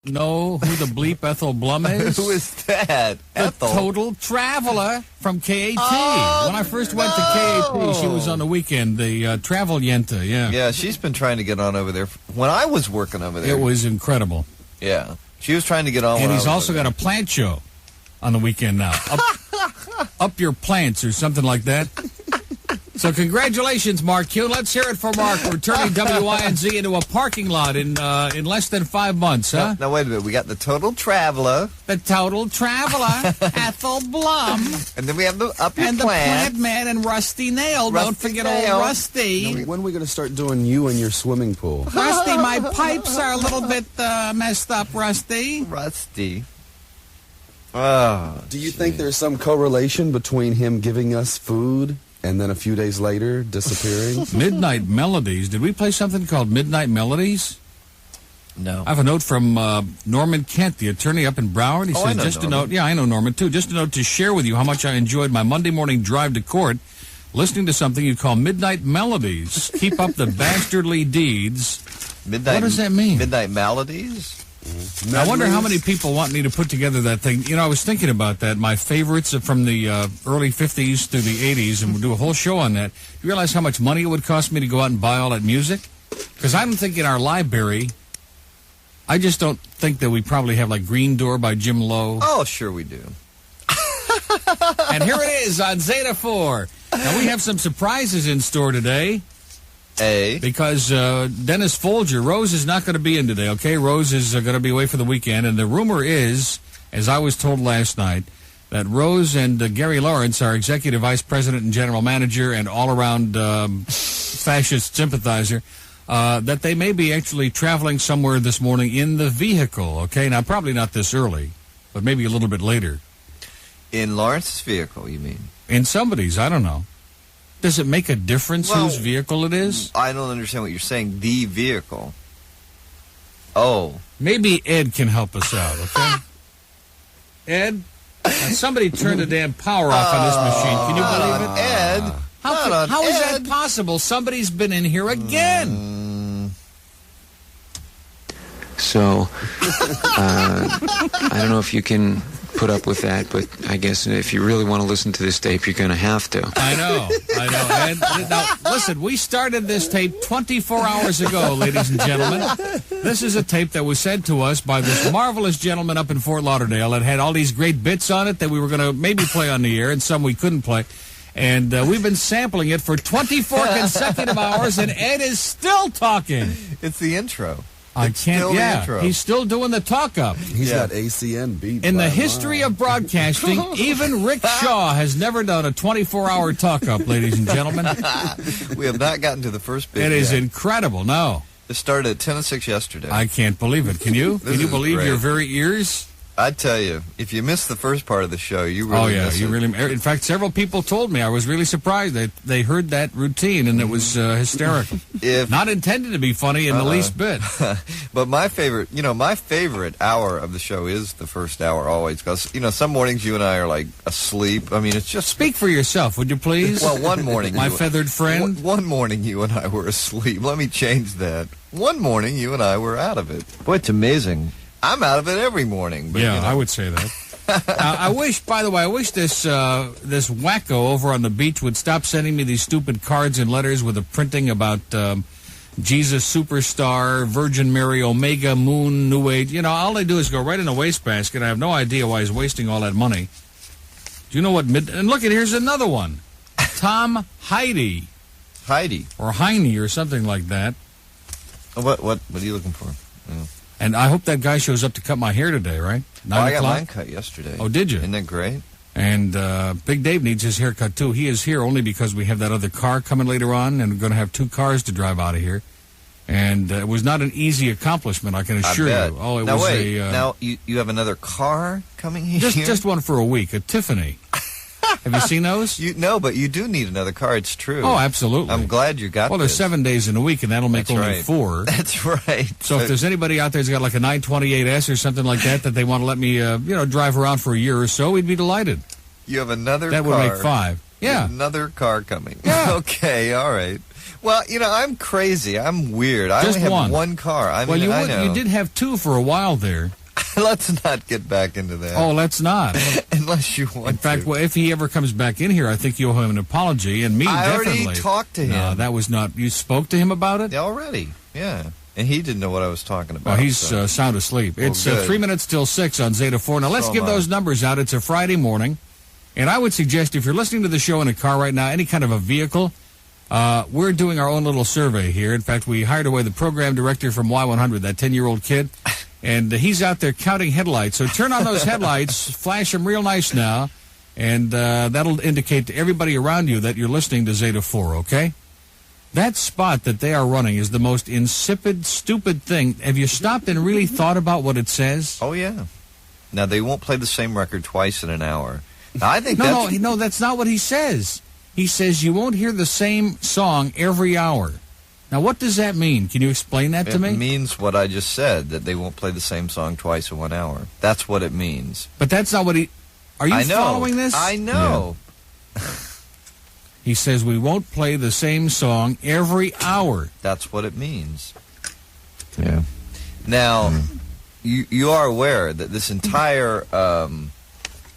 know who the bleep Ethel Blum is? Who is that? The Ethel? Total Traveler from KAT. Oh, when I first went to KAT, she was on the weekend, the travel yenta, yeah. Yeah, she's been trying to get on over there. When I was working over there. It was incredible. Yeah. She was trying to get on. And he's also got a plant show on the weekend now. Up your plants or something like that. So congratulations, Mark Q. Let's hear it for Mark. We're turning WINZ into a parking lot in less than 5 months, huh? Now, wait a minute. We got the Total Traveler. The Total Traveler, Ethel Blum. And then we have the Up Your And the Plant. Plant Man and Rusty Nail. Don't Rusty forget Nail. old Rusty. When are we going to start doing you and your swimming pool? Rusty, my pipes are a little bit messed up, Rusty. Rusty. Oh, Do you think there's some correlation between him giving us food and then a few days later disappearing? Midnight Melodies. Did we play something called Midnight Melodies? no. I have a note from Norman Kent, the attorney up in Broward. He Oh, I says, know just a Norman. note. Yeah, I know Norman, too. Just a note to share with you how much I enjoyed my Monday morning drive to court listening to something you call Midnight Melodies. Keep up the bastardly deeds. Midnight, What does that mean? Midnight Melodies? I wonder how many people want me to put together that thing. You know, I was thinking about that. My favorites are from the early 50s to the 80s, and we'll do a whole show on that. You realize how much money it would cost me to go out and buy all that music? Because I don't think in our library, I just don't think that we probably have like Green Door by Jim Lowe. Oh, sure we do. And here it is on Zeta 4. Now, we have some surprises in store today. Because Dennis Folger, Rose is not going to be in today, okay? Rose is going to be away for the weekend, and the rumor is, as I was told last night, that Rose and Gary Lawrence, our executive vice president and general manager and all-around fascist sympathizer, that they may be actually traveling somewhere this morning in the vehicle, okay? Now, probably not this early, but maybe a little bit later. In Lawrence's vehicle, you mean? In somebody's, I don't know. Does it make a difference Well, whose vehicle it is? I don't understand what you're saying. The vehicle. Oh. Maybe Ed can help us out, okay? Ed, somebody turned the damn power off on this machine. Can you believe it? Ed. How is that possible? Somebody's been in here again. So, I don't know if you can put up with that, but I guess if you really want to listen to this tape, you're going to have to. I know. Ed, now, listen, we started this tape 24 hours ago, ladies and gentlemen. This is a tape that was sent to us by this marvelous gentleman up in Fort Lauderdale that had all these great bits on it that we were going to maybe play on the air, and some we couldn't play. And we've been sampling it for 24 consecutive hours, and Ed is still talking. It's the intro. I It's can't, still the yeah. intro. He's still doing the talk-up. He's got ACN beat. In by the a history mile. of broadcasting, even Rick Shaw has never done a 24-hour talk-up, ladies and gentlemen. We have not gotten to the first bit It is yet. incredible. No, It started at 10 and 6 yesterday. I can't believe it. Can you? This Can you is believe great. your very ears? I tell you, if you missed the first part of the show, you really Oh, yeah. miss You it. really. In fact, several people told me. I was really surprised that they heard that routine, and it was hysterical. If Not intended to be funny in the least bit. But my favorite hour of the show is the first hour always, because some mornings you and I are like asleep. I mean, it's just Speak for yourself, would you please? Well, one morning, My feathered friend. One morning, you and I were asleep. Let me change that. One morning, you and I were out of it. Boy, it's amazing. I'm out of it every morning. But, Yeah, I would say that. I wish, by the way, this wacko over on the beach would stop sending me these stupid cards and letters with a printing about Jesus Superstar, Virgin Mary, Omega, Moon, New Age. All they do is go right in a wastebasket. I have no idea why he's wasting all that money. Do you know what? And look, here's another one. Tom Heidi. Or Hine or something like that. What are you looking for? Oh. And I hope that guy shows up to cut my hair today, right? 9 I got o'clock? mine cut yesterday. Oh, did you? Isn't that great? And Big Dave needs his haircut, too. He is here only because we have that other car coming later on, and we're going to have 2 cars to drive out of here. And it was not an easy acclimatment, I can assure I bet. you. Oh, it now, was wait. a... now, you have another car coming here? Just one for a week, a Tiffany. Have you seen those? No, but you do need another car. It's true. Oh, absolutely. I'm glad you got Well, there's 7 days in a week, and that'll make That's only right. 4. That's right. So if there's anybody out there who's got like a 928S or something like that they want to let me, drive around for a year or so, we'd be delighted. You have another That car. would make 5. You Yeah. have another car coming. Yeah. Okay, all right. Well, I'm crazy. I'm weird. I Just only have one. one car. I Well, mean, I know. you did have two for a while there. Let's not get back into that. Oh, let's not. Unless you want In fact, to. well, if he ever comes back in here, I think you'll owe him an apology, and me I definitely. already talked to him. No, that was not. You spoke to him about it? Already, yeah. And he didn't know what I was talking about. Well, he's so. sound asleep. Well, It's good. 3 minutes till 6 on Zeta 4. Now, let's So give am I. those numbers out. It's a Friday morning. And I would suggest if you're listening to the show in a car right now, any kind of a vehicle, we're doing our own little survey here. In fact, we hired away the program director from Y100, that 10-year-old kid, and he's out there counting headlights. So turn on those headlights, flash them real nice now, and that'll indicate to everybody around you that you're listening to Zeta 4, okay? That spot that they are running is the most insipid, stupid thing. Have you stopped and really thought about what it says? Oh, yeah. Now, they won't play the same record twice in an hour. Now, I think No, that's not what he says. He says you won't hear the same song every hour. Now, what does that mean? Can you explain that to me? It means what I just said, that they won't play the same song twice in 1 hour. That's what it means. But that's not what he... Are you I know. following this? I know. Yeah. He says we won't play the same song every hour. That's what it means. Yeah. Now, you are aware that this entire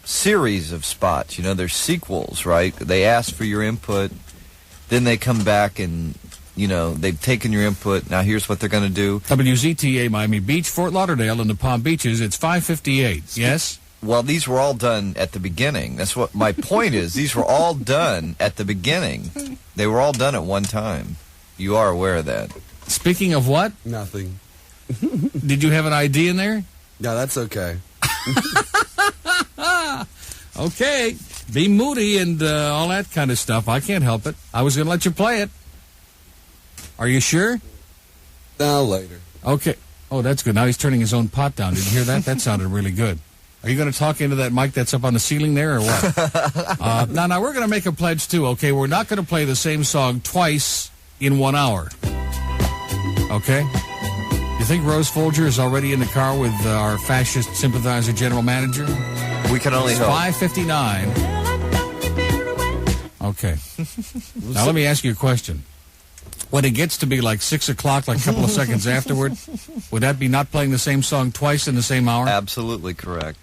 series of spots, there's sequels, right? They ask for your input, then they come back and, they've taken your input. Now here's what they're going to do. WZTA Miami Beach, Fort Lauderdale, and the Palm Beaches. It's 5:58. Yes? Well, these were all done at the beginning. That's what my point is. These were all done at the beginning. They were all done at one time. You are aware of that. Speaking of what? Nothing. Did you have an ID in there? No, that's okay. Okay. Be moody and all that kind of stuff. I can't help it. I was going to let you play it. Are you sure? No, later. Okay. Oh, that's good. Now he's turning his own pot down. Did you hear that? That sounded really good. Are you going to talk into that mic that's up on the ceiling there or what? Now, we're going to make a pledge, too, okay? We're not going to play the same song twice in 1 hour. Okay? You think Rose Folger is already in the car with our fascist sympathizer general manager? We can only It's hope. 5:59. Okay. Now, let me ask you a question. When it gets to be like 6 o'clock, like a couple of seconds afterward, would that be not playing the same song twice in the same hour? Absolutely correct.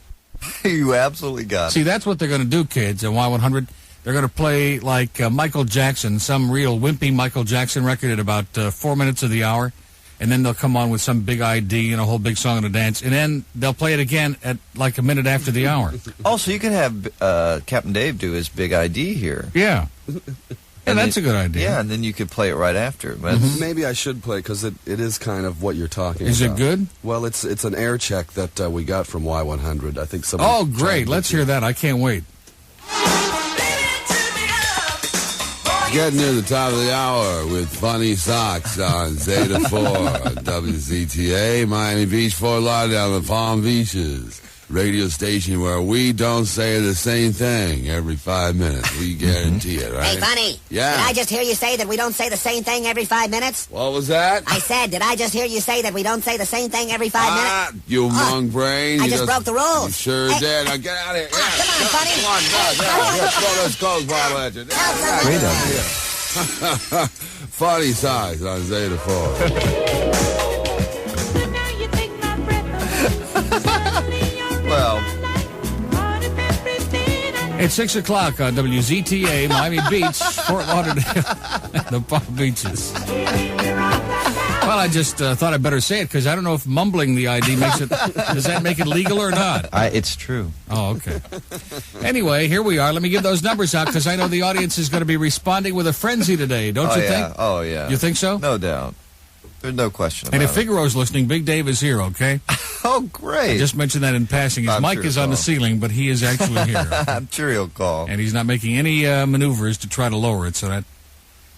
You absolutely got it. See, that's what they're going to do, kids, at Y100. They're going to play like Michael Jackson, some real wimpy Michael Jackson record at about 4 minutes of the hour, and then they'll come on with some big ID and a whole big song and a dance, and then they'll play it again at like a minute after the hour. Also, you can have Captain Dave do his big ID here. Yeah. And that's a good idea. Yeah, and then you could play it right after. Maybe I should play because it is kind of what you're talking Is about. it good? Well, it's an air check that we got from Y100. I think somebody. Oh, great. Let's hear that. I can't wait. Getting near the top of the hour with Funny Socks on Zeta 4, WZTA, Miami Beach, Fort Lauderdale, and Palm Beaches. Radio station where we don't say the same thing every 5 minutes. We guarantee it, right? Hey, Funny. Yeah. Did I just hear you say that we don't say the same thing every 5 minutes? What was that? I said, did I just hear you say that we don't say the same thing every 5 minutes? You monk brain. I You just broke the rules. You sure Hey. did. Now get out of here. Come on, Funny. Come on, let's throw this coke bottle at you. Great idea. Funny Socks on Zeta 4. Well, It's 6 o'clock on WZTA, Miami Beach, Fort Lauderdale, the Palm Beaches. Well, I just thought I'd better say it because I don't know if mumbling the ID makes it. Does that make it legal or not? it's true. Oh, okay. Anyway, here we are. Let me give those numbers out because I know the audience is going to be responding with a frenzy today. Don't you think? Oh, yeah. You think so? No doubt. There's no question about And if it. Figaro's listening, Big Dave is here, okay? Oh, great. I just mentioned that in passing. His I'm mic sure is he'll on the call. ceiling, but he is actually here. I'm sure he'll call. And he's not making any maneuvers to try to lower it, so that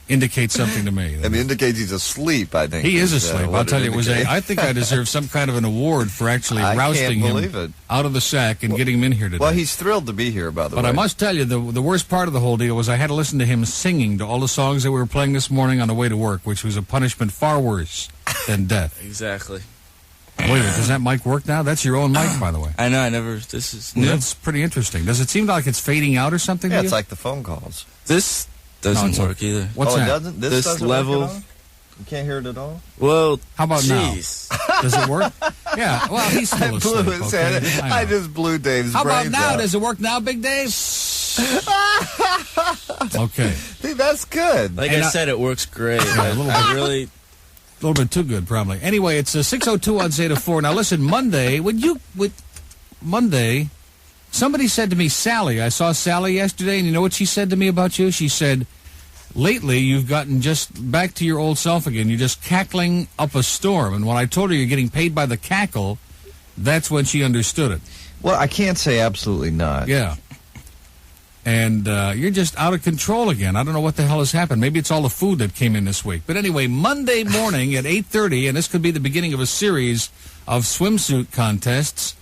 indicates something to me. It indicates he's asleep, I think. He is is, asleep. what I'll tell you, indicates. I think I deserve some kind of an award for actually I rousting can't believe him it. out of the sack and getting him in here today. Well, he's thrilled to be here, by the way. But I must tell you, the worst part of the whole deal was I had to listen to him singing to all the songs that we were playing this morning on the way to work, which was a punishment far worse than death. Exactly. Wait a minute, does that mic work now? That's your own mic, by the way. I know, this is new. That's pretty interesting. Does it seem like it's fading out or something Yeah, to it's you? like the phone calls. This Doesn't work either. What's that? It doesn't? This doesn't level. work at all? You can't hear it at all? Well, how about geez. now? Does it work? Yeah. Well, he's still asleep. Okay? I just blew Dave's How about brains now? out. Does it work now, Big Dave? Okay. See, that's good. Like I said, it works great. I really... A little bit too good, probably. Anyway, it's 6:02 on Zeta 4. Now, listen, Monday, Monday, somebody said to me, Sally, I saw Sally yesterday, and you know what she said to me about you? She said, lately, you've gotten just back to your old self again. You're just cackling up a storm. And when I told her you're getting paid by the cackle, that's when she understood it. Well, I can't say absolutely not. Yeah. And you're just out of control again. I don't know what the hell has happened. Maybe it's all the food that came in this week. But anyway, Monday morning at 8:30, and this could be the beginning of a series of swimsuit contests.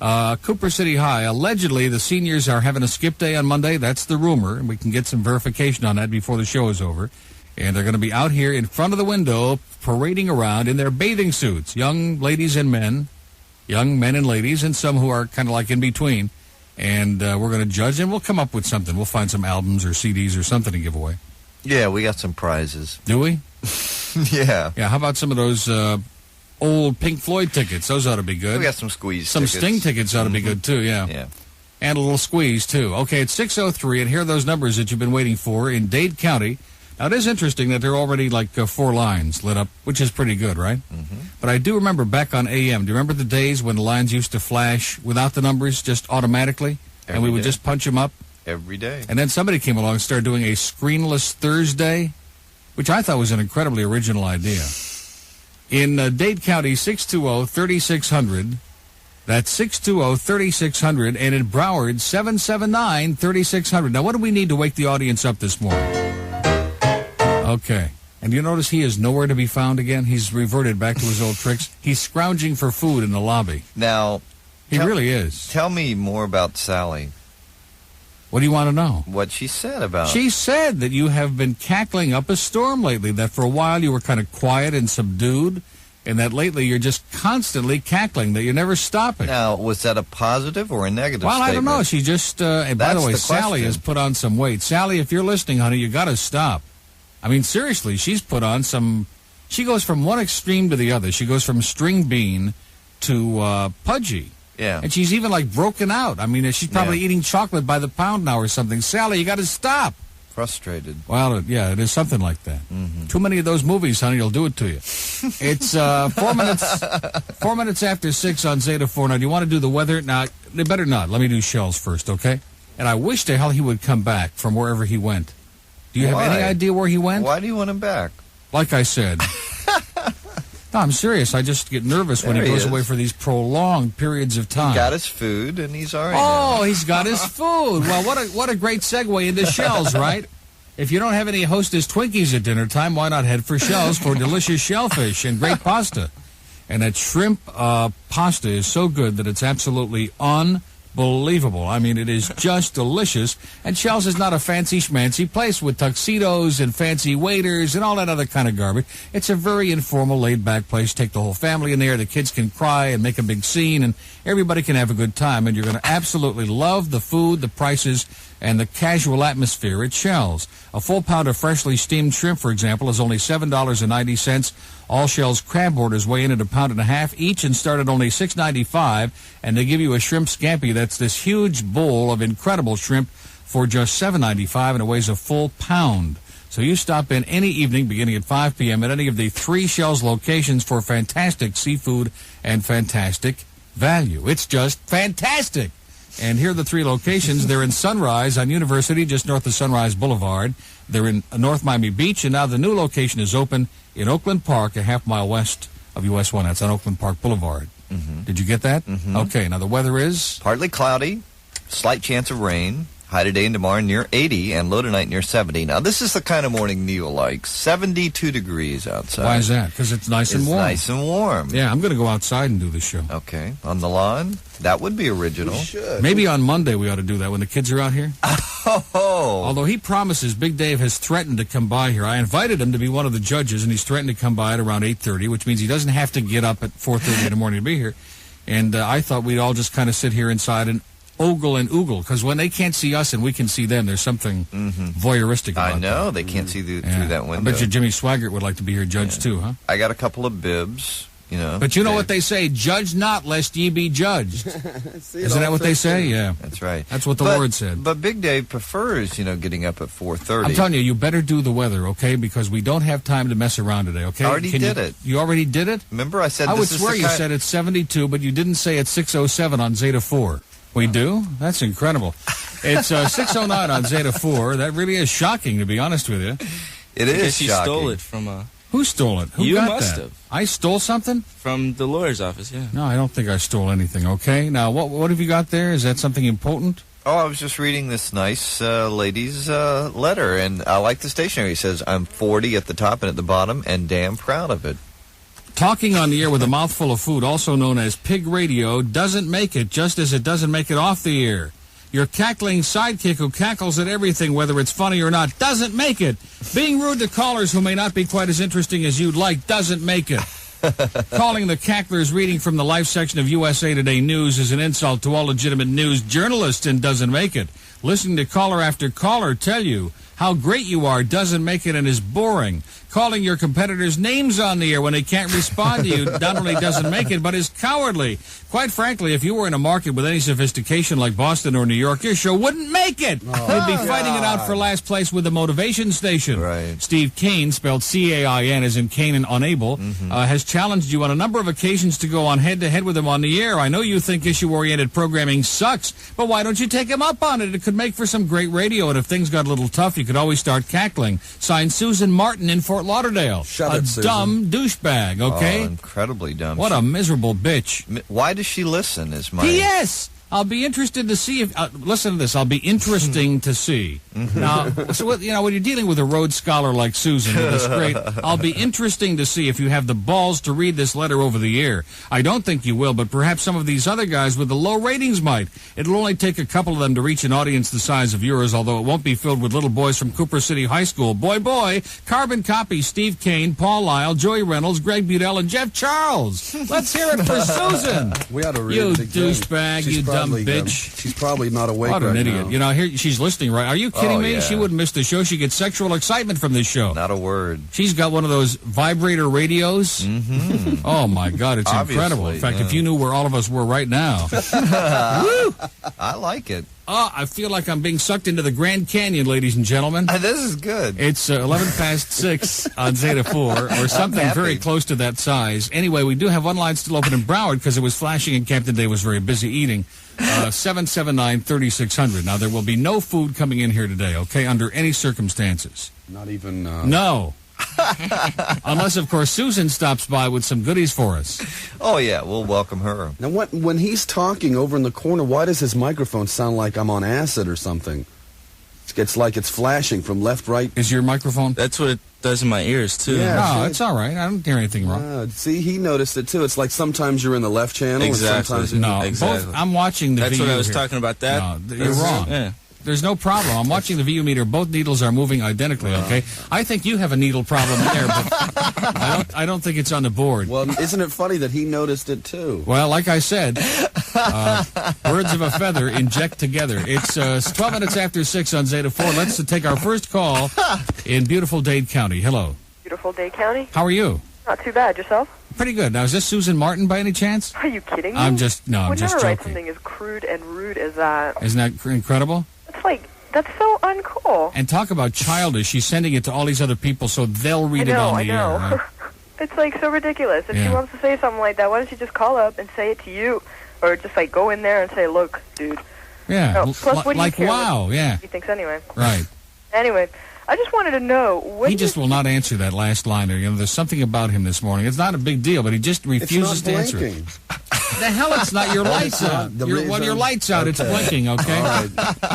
Cooper City High, allegedly the seniors are having a skip day on Monday. That's the rumor, and we can get some verification on that before the show is over. And they're going to be out here in front of the window parading around in their bathing suits, young ladies and men, young men and ladies, and some who are kind of like in between. And we're going to judge, and we'll come up with something. We'll find some albums or CDs or something to give away. Yeah, we got some prizes. Do we? Yeah. Yeah, how about some of those old Pink Floyd tickets? Those ought to be good. We got some Squeeze Some tickets. Sting tickets ought to be good, too, yeah. Yeah. And a little Squeeze, too. Okay, it's 6:03, and here are those numbers that you've been waiting for in Dade County. Now, it is interesting that there are already like 4 lines lit up, which is pretty good, right? Mm-hmm. But I do remember back on AM, do you remember the days when the lines used to flash without the numbers, just automatically? And we would just punch them up? Every day. And then somebody came along and started doing a screenless Thursday, which I thought was an incredibly original idea. In Dade County, 620-3600. That's 620-3600. And in Broward, 779-3600. Now, what do we need to wake the audience up this morning? Okay. And you notice he is nowhere to be found again? He's reverted back to his old tricks. He's scrounging for food in the lobby. Now, he really is. Tell me more about Sally. What do you want to know? What she said about it. She said that you have been cackling up a storm lately, that for a while you were kind of quiet and subdued, and that lately you're just constantly cackling, that you're never stopping. Now, was that a positive or a negative statement? statement? I don't know. She just, and by the way, Sally has put on some weight. Sally, if you're listening, honey, you got to stop. I mean, seriously, she's put on some, she goes from one extreme to the other. She goes from string bean to pudgy. Yeah. And she's even like broken out. I mean, she's probably eating chocolate by the pound now or something. Sally, you got to stop. Frustrated. Well, yeah, it is something like that. Mm-hmm. Too many of those movies, honey, will do it to you. It's 4 minutes after 6 on Zeta 4. Now, do you want to do the weather? Now, they better not. Let me do Shells first, okay? And I wish to hell he would come back from wherever he went. Do you have any idea where he went? Why do you want him back? Like I said. No, I'm serious. I just get nervous when he goes away for these prolonged periods of time. He got his food, and he's all right now. He's got his food. Well, what a great segue into Shells, right? If you don't have any Hostess Twinkies at dinner time, why not head for Shells for delicious shellfish and great pasta? And that shrimp pasta is so good that it's absolutely unbelievable. I mean, it is just delicious. And Shells is not a fancy schmancy place with tuxedos and fancy waiters and all that other kind of garbage. It's a very informal, laid-back place. Take the whole family in there. The kids can cry and make a big scene, and everybody can have a good time. And you're going to absolutely love the food, the prices, and the casual atmosphere at Shells. A full pound of freshly steamed shrimp, for example, is only $7.90. All Shells crab orders weigh in at £1.50 each and start at only $6.95. And they give you a shrimp scampi. That's this huge bowl of incredible shrimp for just $7.95, and it weighs a full pound. So you stop in any evening beginning at 5 p.m. at any of the 3 Shells locations for fantastic seafood and fantastic value. It's just fantastic. And here are the 3 locations. They're in Sunrise on University, just north of Sunrise Boulevard. They're in North Miami Beach, and now the new location is open in Oakland Park, a half-mile west of US 1. That's on Oakland Park Boulevard. Mm-hmm. Did you get that? Mm-hmm. Okay, now the weather is? Partly cloudy, slight chance of rain. High today and tomorrow near 80, and low tonight near 70. Now, this is the kind of morning Neil likes. 72 degrees outside. Why is that? Because it's nice and warm. It's nice and warm. Yeah, I'm going to go outside and do the show. Okay. On the lawn? That would be original. We should. Maybe on Monday we ought to do that when the kids are out here. Oh! Although he promises, Big Dave has threatened to come by here. I invited him to be one of the judges, and he's threatened to come by at around 8:30, which means he doesn't have to get up at 4:30 in the morning to be here. And I thought we'd all just kind of sit here inside and ogle and oogle, because when they can't see us and we can see them, there's something voyeuristic about I know. that. They can't see through that window. I bet you Jimmy Swaggart would like to be here judge too, huh? I got a couple of bibs, you know. But you know what they say, judge not lest ye be judged. Isn't that what they say? Yeah. That's right. That's what the Lord said. But Big Dave prefers, getting up at 4:30. I'm telling you, you better do the weather, okay? Because we don't have time to mess around today, okay? I already did it. You already did it? Remember I said I would this is swear the you said it's 72, but you didn't say it's 6:07 on Zeta 4. We do? That's incredible. It's 6:09 on Zeta 4. That really is shocking, to be honest with you. It is she shocking. stole it from Who stole it? Who You got must that? have. I stole something? from the lawyer's office, yeah. No, I don't think I stole anything, okay? Now, what have you got there? Is that something important? Oh, I was just reading this nice lady's letter, and I like the stationery. It says, I'm 40 at the top and at the bottom, and damn proud of it. Talking on the air with a mouthful of food, also known as pig radio, doesn't make it, just as it doesn't make it off the air. Your cackling sidekick who cackles at everything, whether it's funny or not, doesn't make it. Being rude to callers who may not be quite as interesting as you'd like doesn't make it. Calling the cacklers reading from the life section of USA Today News is an insult to all legitimate news journalists and doesn't make it. Listening to caller after caller tell you how great you are doesn't make it and is boring. Calling your competitors names on the air when they can't respond to you not only doesn't make it, but is cowardly. Quite frankly, if you were in a market with any sophistication like Boston or New York, your show wouldn't make it. You'd be fighting it out for last place with the motivation station. Right. Steve Cain, spelled C-A-I-N, as in Cain and unable, has challenged you on a number of occasions to go on head-to-head with him on the air. I know you think issue-oriented programming sucks, but why don't you take him up on it? It could make for some great radio, and if things got a little tough, you could always start cackling. Signed, Susan Martin in Fort Lauderdale. Shut it, Susan. Dumb douchebag, okay? Oh, incredibly dumb. What a miserable bitch. Why does she listen is my... P.S. I'll be interested to see if... listen to this. I'll be interesting to see. Now, so when you're dealing with a Rhodes Scholar like Susan, with this great... I'll be interesting to see if you have the balls to read this letter over the air. I don't think you will, but perhaps some of these other guys with the low ratings might. It'll only take a couple of them to reach an audience the size of yours, although it won't be filled with little boys from Cooper City High School. Boy, carbon copy, Steve Cain, Paul Lyle, Joey Reynolds, Greg Budell, and Jeff Charles. Let's hear it for Susan. We ought to read You it again. douchebag, She's you dumb probably, bitch. She's probably not awake What right an idiot. now. You know, here she's listening, right? Are you kidding Oh, me? yeah. She wouldn't miss the show. She gets sexual excitement from this show. Not a word. She's got one of those vibrator radios. Mm-hmm. Oh, my God. It's incredible. In fact, if you knew where all of us were right now. Woo! I like it. Oh, I feel like I'm being sucked into the Grand Canyon, ladies and gentlemen. This is good. It's 11 past 6 on Zeta 4, or something very close to that size. Anyway, we do have one line still open in Broward because it was flashing and Captain Day was very busy eating. 779-3600. Now, there will be no food coming in here today, okay, under any circumstances. Not even... No. Unless, of course, Susan stops by with some goodies for us. Oh, yeah, we'll welcome her. Now, when he's talking over in the corner, why does his microphone sound like I'm on acid or something? It's like it's flashing from left, right. Is your microphone? That's what it does in my ears, too. Yeah. No, it's all right. I don't hear anything wrong. See, he noticed it, too. It's like sometimes you're in the left channel Exactly. and sometimes... No, Exactly. both, I'm watching the That's VU what I was here. talking about. That. No, you're wrong. Yeah. There's no problem. I'm watching the VU meter. Both needles are moving identically, okay? I think you have a needle problem there, but I don't think it's on the board. Well, isn't it funny that he noticed it, too? Well, like I said, birds of a feather inject together. It's 12 minutes after 6 on Zeta 4. Let's take our first call in beautiful Dade County. Hello. Beautiful Dade County. How are you? Not too bad. Yourself? Pretty good. Now, is this Susan Martin by any chance? Are you kidding me? I'm just Would just never write joking. something as crude and rude as that. Isn't that incredible? It's like, that's so uncool. And talk about childish. She's sending it to all these other people so they'll read it on the air. Right? It's like so ridiculous. If she wants to say something like that, why don't she just call up and say it to you? Or just like go in there and say, look, dude. Yeah. No, plus, what do like, you care wow, what yeah. he thinks anyway. Right. Anyway, I just wanted to know. He just will not answer that last line there. You know, there's something about him this morning. It's not a big deal, but he just refuses to answer it. The hell, it's not your lights out. When your lights out, it's blinking, okay? All right.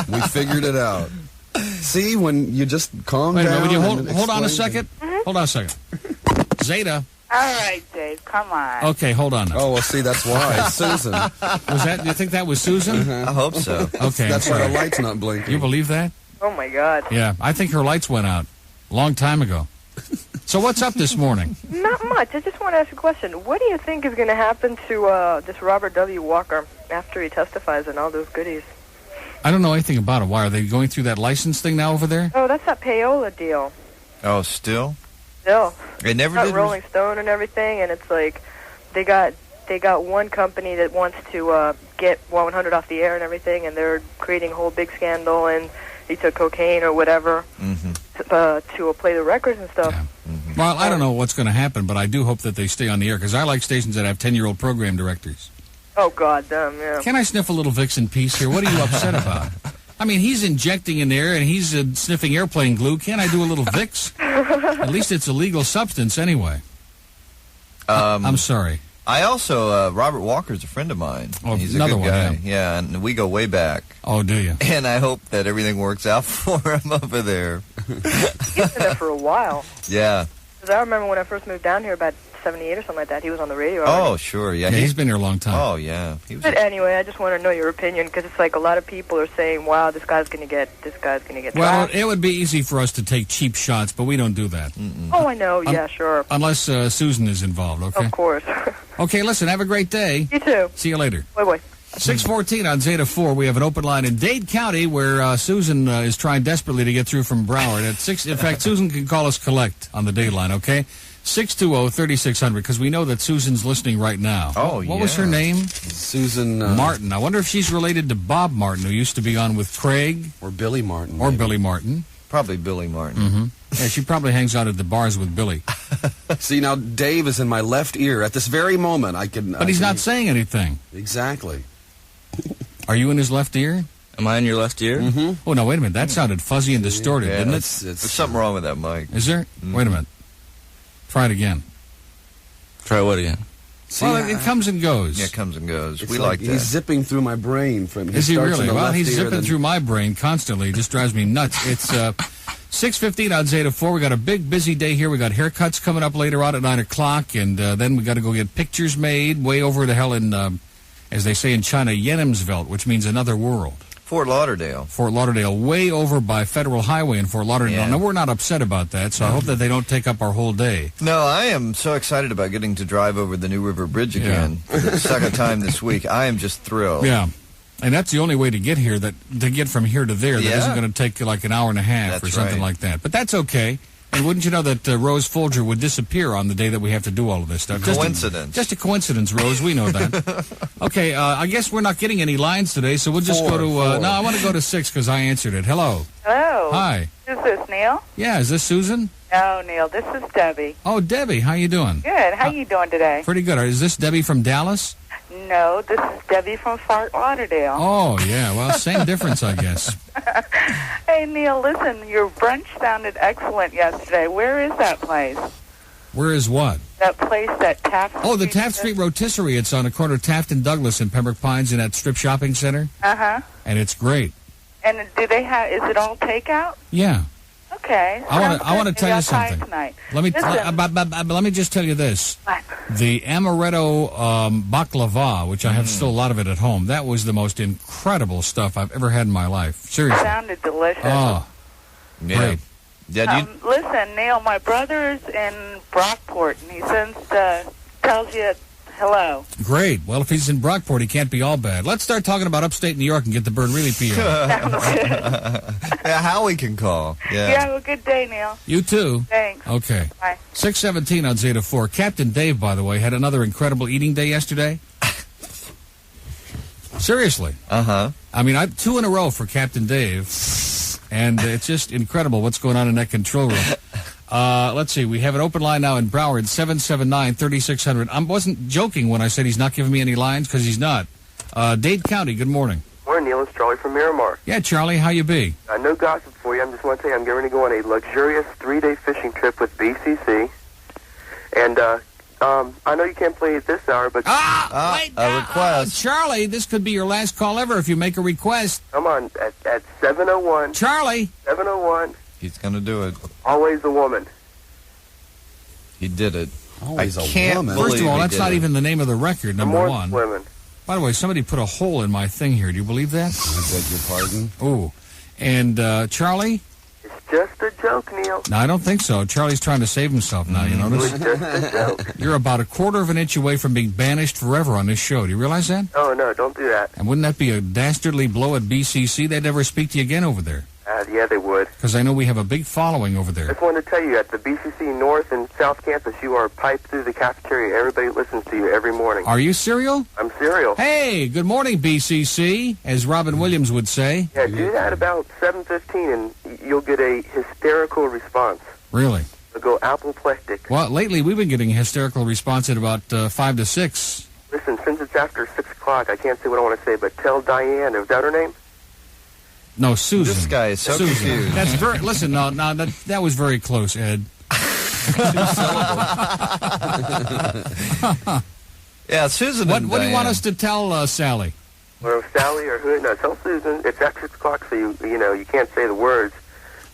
We figured it out. See, when you just calm Wait a down... minute, would you and hold on a explain second? Hold on a second. Zeta. All right, Dave, come on. Okay, hold on now. Oh, well, see, that's why. It's Susan. Was that? Do you think that was Susan? I hope so. Okay. That's why the light's not blinking. You believe that? Oh, my God. Yeah, I think her lights went out a long time ago. So what's up this morning? Not much. I just want to ask a question. What do you think is going to happen to this Robert W. Walker after he testifies and all those goodies? I don't know anything about it. Why? Are they going through that license thing now over there? Oh, that's that payola deal. Oh, still? Still. It never got did. Rolling Stone and everything, and it's like they got one company that wants to get 100 off the air and everything, and they're creating a whole big scandal, and he took cocaine or whatever to play the records and stuff. Yeah. Well, I don't know what's going to happen, but I do hope that they stay on the air, because I like stations that have 10-year-old program directors. Oh, God damn, yeah. Can I sniff a little Vixen piece here? What are you upset about? I mean, he's injecting in there, and he's sniffing airplane glue. Can't I do a little Vicks? At least it's a legal substance anyway. I'm sorry. I also, Robert Walker's a friend of mine. Oh, he's another a good guy. one, Yeah, and we go way back. Oh, do you? And I hope that everything works out for him over there. He's been there for a while. Yeah. Because I remember when I first moved down here about 78 or something like that, he was on the radio Oh, already. sure, yeah. He's been here a long time. Oh, yeah. But anyway, I just want to know your opinion, because it's like a lot of people are saying, wow, this guy's going to get Well, trashed. it would be easy for us to take cheap shots, but we don't do that. Oh, I know, yeah, sure. Unless Susan is involved, okay? Of course. Okay, listen, have a great day. You too. See you later. Bye-bye. 614 on Zeta 4. We have an open line in Dade County where Susan is trying desperately to get through from Broward. At 6, in fact, Susan can call us collect on the Dade line, okay? 620-3600, because we know that Susan's listening right now. Oh, What was her name? Susan Martin. I wonder if she's related to Bob Martin, who used to be on with Craig. Or Billy Martin. Or maybe. Billy Martin. Probably Billy Martin. Mm-hmm. Yeah, she probably hangs out at the bars with Billy. See, now Dave is in my left ear. At this very moment, I can... But he's not saying anything. Exactly. Are you in his left ear? Am I in your left ear? Mm-hmm. Oh, no, wait a minute. That sounded fuzzy and distorted, Yeah, didn't it? There's something wrong with that mic. Is there? Wait a minute. Try it again. Try what again? See, Well, it comes and goes. Yeah, it comes and goes. it's We like that. He's zipping through my brain. Is he starts really? in the Well, left he's ear, zipping then- through my brain constantly. It just drives me nuts. It's 6:15 on Zeta 4. We got a big, busy day here. We got haircuts coming up later on at 9 o'clock, and then we got to go get pictures made way over the hell in, as they say in China, Yenemsveld, which means another world. Fort Lauderdale. Fort Lauderdale, way over by Federal Highway in Fort Lauderdale. Yeah. Now, we're not upset about that, so I hope that they don't take up our whole day. No, I am so excited about getting to drive over the New River Bridge again for the second time this week. I am just thrilled. Yeah. And that's the only way to get here, to get from here to there. That Yeah. isn't going to take like an hour and a half That's or something right. like that. But that's okay. And wouldn't you know that Rose Folger would disappear on the day that we have to do all of this stuff? Coincidence. Just a coincidence, Rose. We know that. Okay, I guess we're not getting any lines today, so we'll just go to... No, I want to go to 6 because I answered it. Hello. Hello. Hi. Is this Neil? Yeah, is this Susan? No, Neil. This is Debbie. Oh, Debbie. How you doing? Good. How you doing today? Pretty good. Is this Debbie from Dallas? No, this is Debbie from Fort Lauderdale. Oh, yeah. Well, same difference, I guess. Hey, Neil, listen, your brunch sounded excellent yesterday. Where is that place? Where is what? That place, that Taft Oh, the Street- Taft Street Rotisserie. It's on the corner of Taft and Douglas in Pembroke Pines in that strip shopping center. Uh-huh. And it's great. And do they have, is it all takeout? Yeah. Okay. I want to tell you Maybe I'll try it something. tonight. Let me Listen. let me just tell you this. What? The amaretto baklava, which I have still a lot of it at home, that was the most incredible stuff I've ever had in my life. Seriously. Sounded delicious. Oh, Yeah. great. Yeah, you, Listen, Neil, my brother's in Brockport, and he tells you hello. Great. Well, if he's in Brockport, he can't be all bad. Let's start talking about upstate New York and get the bird really peeled. yeah, Howie can call. Yeah. You have a good day, Neil. You too. Thanks. Okay. Bye. 6:17 on Zeta 4. Captain Dave, by the way, had another incredible eating day yesterday. Seriously. Uh-huh. I mean, 2 in a row for Captain Dave, and it's just incredible what's going on in that control room. Let's see. We have an open line now in Broward, 779-3600. I wasn't joking when I said he's not giving me any lines, because he's not. Dade County, good morning. Morning, Neil. It's Charlie from Miramar. Yeah, Charlie, how you be? No gossip for you. I just want to tell you I'm getting ready to go on a luxurious 3-day fishing trip with BCC. And I know you can't play at this hour, but... Wait, a request. Charlie, this could be your last call ever if you make a request. Come on, at 7:01. Charlie! 7:01. He's going to do it. Always a woman. He did it. Always I a can't woman. First of believe all, he that's did not it. even the name of the record, number More one. women. By the way, somebody put a hole in my thing here. Do you believe that? I beg your pardon. Ooh. And, Charlie? just a joke, Neil. No, I don't think so. Charlie's trying to save himself now, you notice? It was just a joke. You're about a quarter of an inch away from being banished forever on this show. Do you realize that? Oh, no, don't do that. And wouldn't that be a dastardly blow at BCC? They'd never speak to you again over there. Yeah, they would. Because I know we have a big following over I there. just wanted to tell you, at the BCC North and South Campus, you are piped through the cafeteria. Everybody listens to you every morning. Are you serial? I'm serial. Hey, good morning, BCC, as Robin Williams would say. Yeah, do that about 7:15, and you'll get a hysterical response. Really? It'll go apoplectic. Well, lately we've been getting a hysterical response at about 5 to 6. Listen, since it's after 6 o'clock, I can't say what I want to say, but tell Diane, is that her name? No, Susan. This guy is so confused. That's very. Listen, no, that was very close, Ed. Yeah, Susan. What do you want us to tell Sally? Or Sally or who? No, tell Susan. It's after 6 o'clock, so you can't say the words,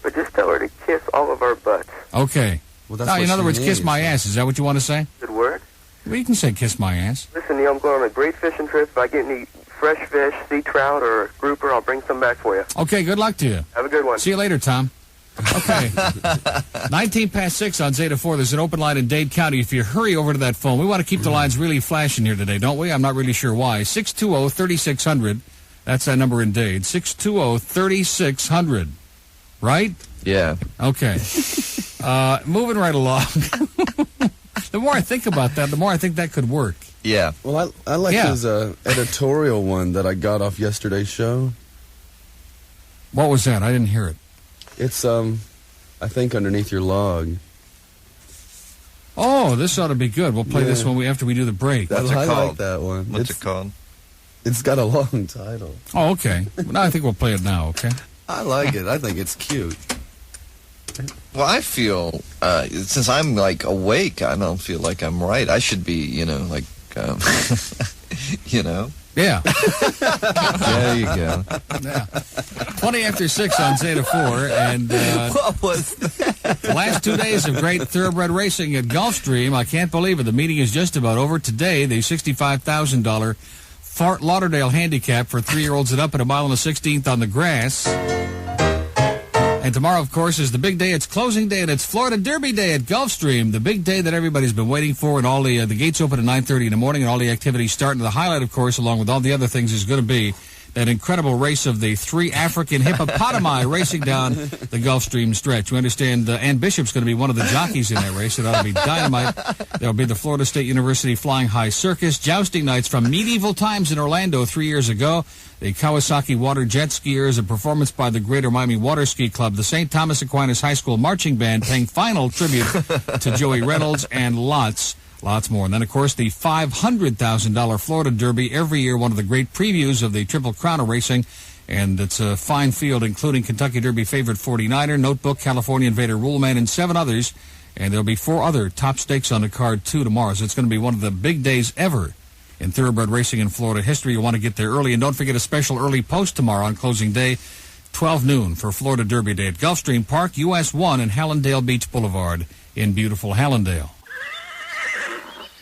but just tell her to kiss all of our butts. Okay. Well, that's No, what in other she words, kiss needs. my ass. Is that what you want to say? Good word. Well, you can say kiss my ass. Listen, Neil, I'm going on a great fishing trip. If I get any fresh fish, sea trout, or grouper, I'll bring some back for you. Okay, good luck to you. Have a good one. See you later, Tom. Okay. 19 past 6 on Zeta 4. There's an open line in Dade County. If you hurry over to that phone, we want to keep the lines really flashing here today, don't we? I'm not really sure why. 620-3600. That's that number in Dade. 620-3600. Right? Yeah. Okay. Moving right along. The more I think about that, the more I think that could work. Yeah. Well, I like his editorial one that I got off yesterday's show. What was that? I didn't hear it. It's, I think, underneath your log. Oh, this ought to be good. We'll play this one after we do the break. I What's it like called? that one. What's it called? It's got a long title. Oh, okay. Well, I think we'll play it now, okay? I like it. I think it's cute. Well, I feel, since I'm, awake, I don't feel like I'm right. I should be, Yeah. There you go. Yeah. 20 after 6 on Zeta 4, and What was that? the last 2 days of great thoroughbred racing at Gulfstream. I can't believe it. The meeting is just about over. Today, the $65,000 Fort Lauderdale handicap for 3-year-olds and up at 1 1/16 on the grass. And tomorrow, of course, is the big day. It's closing day, and it's Florida Derby Day at Gulfstream, the big day that everybody's been waiting for. And all the gates open at 9:30 in the morning, and all the activities start. And the highlight, of course, along with all the other things, is going to be that incredible race of the 3 African hippopotami racing down the Gulfstream stretch. You understand, Ann Bishop's going to be one of the jockeys in that race. It ought to be dynamite. There'll be the Florida State University Flying High Circus, jousting nights from medieval times in Orlando 3 years ago, the Kawasaki Water Jet Skiers, a performance by the Greater Miami Water Ski Club, the St. Thomas Aquinas High School Marching Band paying final tribute to Joey Reynolds, and lots more. And then, of course, the $500,000 Florida Derby, every year one of the great previews of the Triple Crown of racing. And it's a fine field, including Kentucky Derby favorite 49er, Notebook, California Invader Ruleman, and 7 others. And there'll be 4 other top stakes on the card, too, tomorrow. So it's going to be one of the big days ever in thoroughbred racing in Florida history. You want to get there early. And don't forget a special early post tomorrow on closing day, 12 noon for Florida Derby Day at Gulfstream Park, US 1 and Hallandale Beach Boulevard in beautiful Hallandale.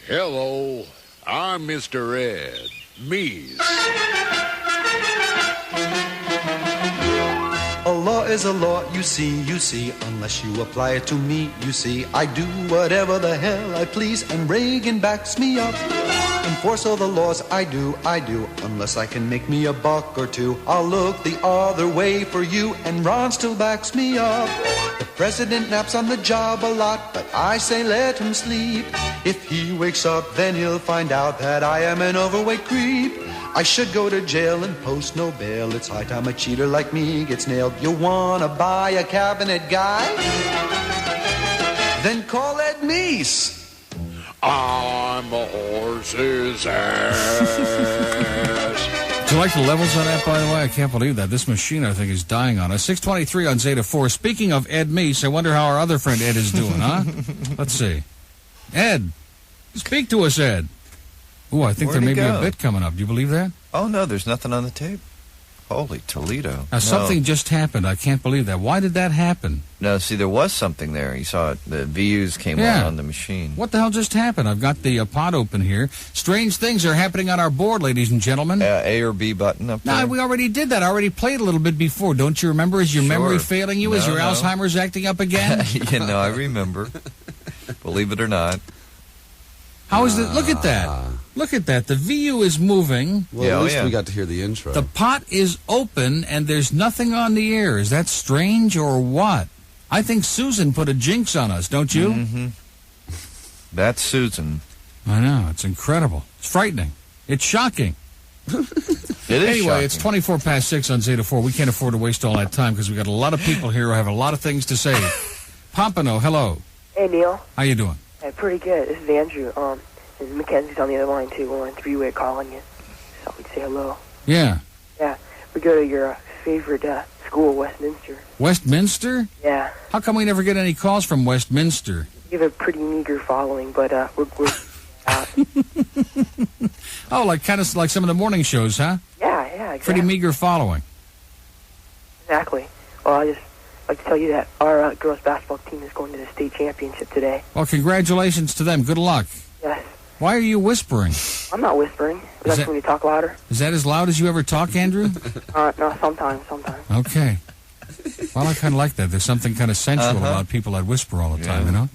Hello, I'm Mr. Ed Meese. A law is a law, you see, unless you apply it to me, you see. I do whatever the hell I please, and Reagan backs me up. Enforce all the laws, I do, unless I can make me a buck or two. I'll look the other way for you, and Ron still backs me up. The president naps on the job a lot, but I say let him sleep. If he wakes up, then he'll find out that I am an overweight creep. I should go to jail and post no bail. It's high time a cheater like me gets nailed. You wanna buy a cabinet guy? Then call Ed Meese. I'm a horse's ass. Do you like the levels on that, by the way? I can't believe that. This machine, I think, is dying on us. 623 on Zeta 4. Speaking of Ed Meese, I wonder how our other friend Ed is doing, huh? Let's see. Ed, speak to us, Ed. Ooh, I think Where'd there may he be go? a bit coming up. Do you believe that? Oh, no, there's nothing on the tape. Holy Toledo. Now, something just happened. I can't believe that. Why did that happen? No, see, there was something there. You saw it. The VUs came on the machine. What the hell just happened? I've got the pod open here. Strange things are happening on our board, ladies and gentlemen. A or B button up there. No, we already did that. I already played a little bit before. Don't you remember? Is your memory failing you? Is your Alzheimer's acting up again? I remember. Believe it or not. How is it? Look at that. Look at that. The VU is moving. Well, at least we got to hear the intro. The pot is open, and there's nothing on the air. Is that strange or what? I think Susan put a jinx on us, don't you? Mm-hmm. That's Susan. I know. It's incredible. It's frightening. It's shocking. Anyway, shocking. It's 24 past 6 on Zeta 4. We can't afford to waste all that time because we got a lot of people here who have a lot of things to say. Pompano, hello. Hey, Neil. How you doing? Hey, pretty good. This is Andrew. And Mackenzie's on the other line, too. We're on three-way calling you. So we'd say hello. Yeah. Yeah. We go to your favorite school, Westminster. Westminster? Yeah. How come we never get any calls from Westminster? You have a pretty meager following, but we're Oh, kind of like some of the morning shows, huh? Yeah, exactly. Pretty meager following. Exactly. Well, I just like to tell you that our girls basketball team is going to the state championship today. Well, congratulations to them. Good luck. Yes. Why are you whispering? I'm not whispering. That's when you talk louder. Is that as loud as you ever talk, Andrew? No, sometimes. Okay. Well, I kind of like that. There's something kind of sensual about people that whisper all the time, you know?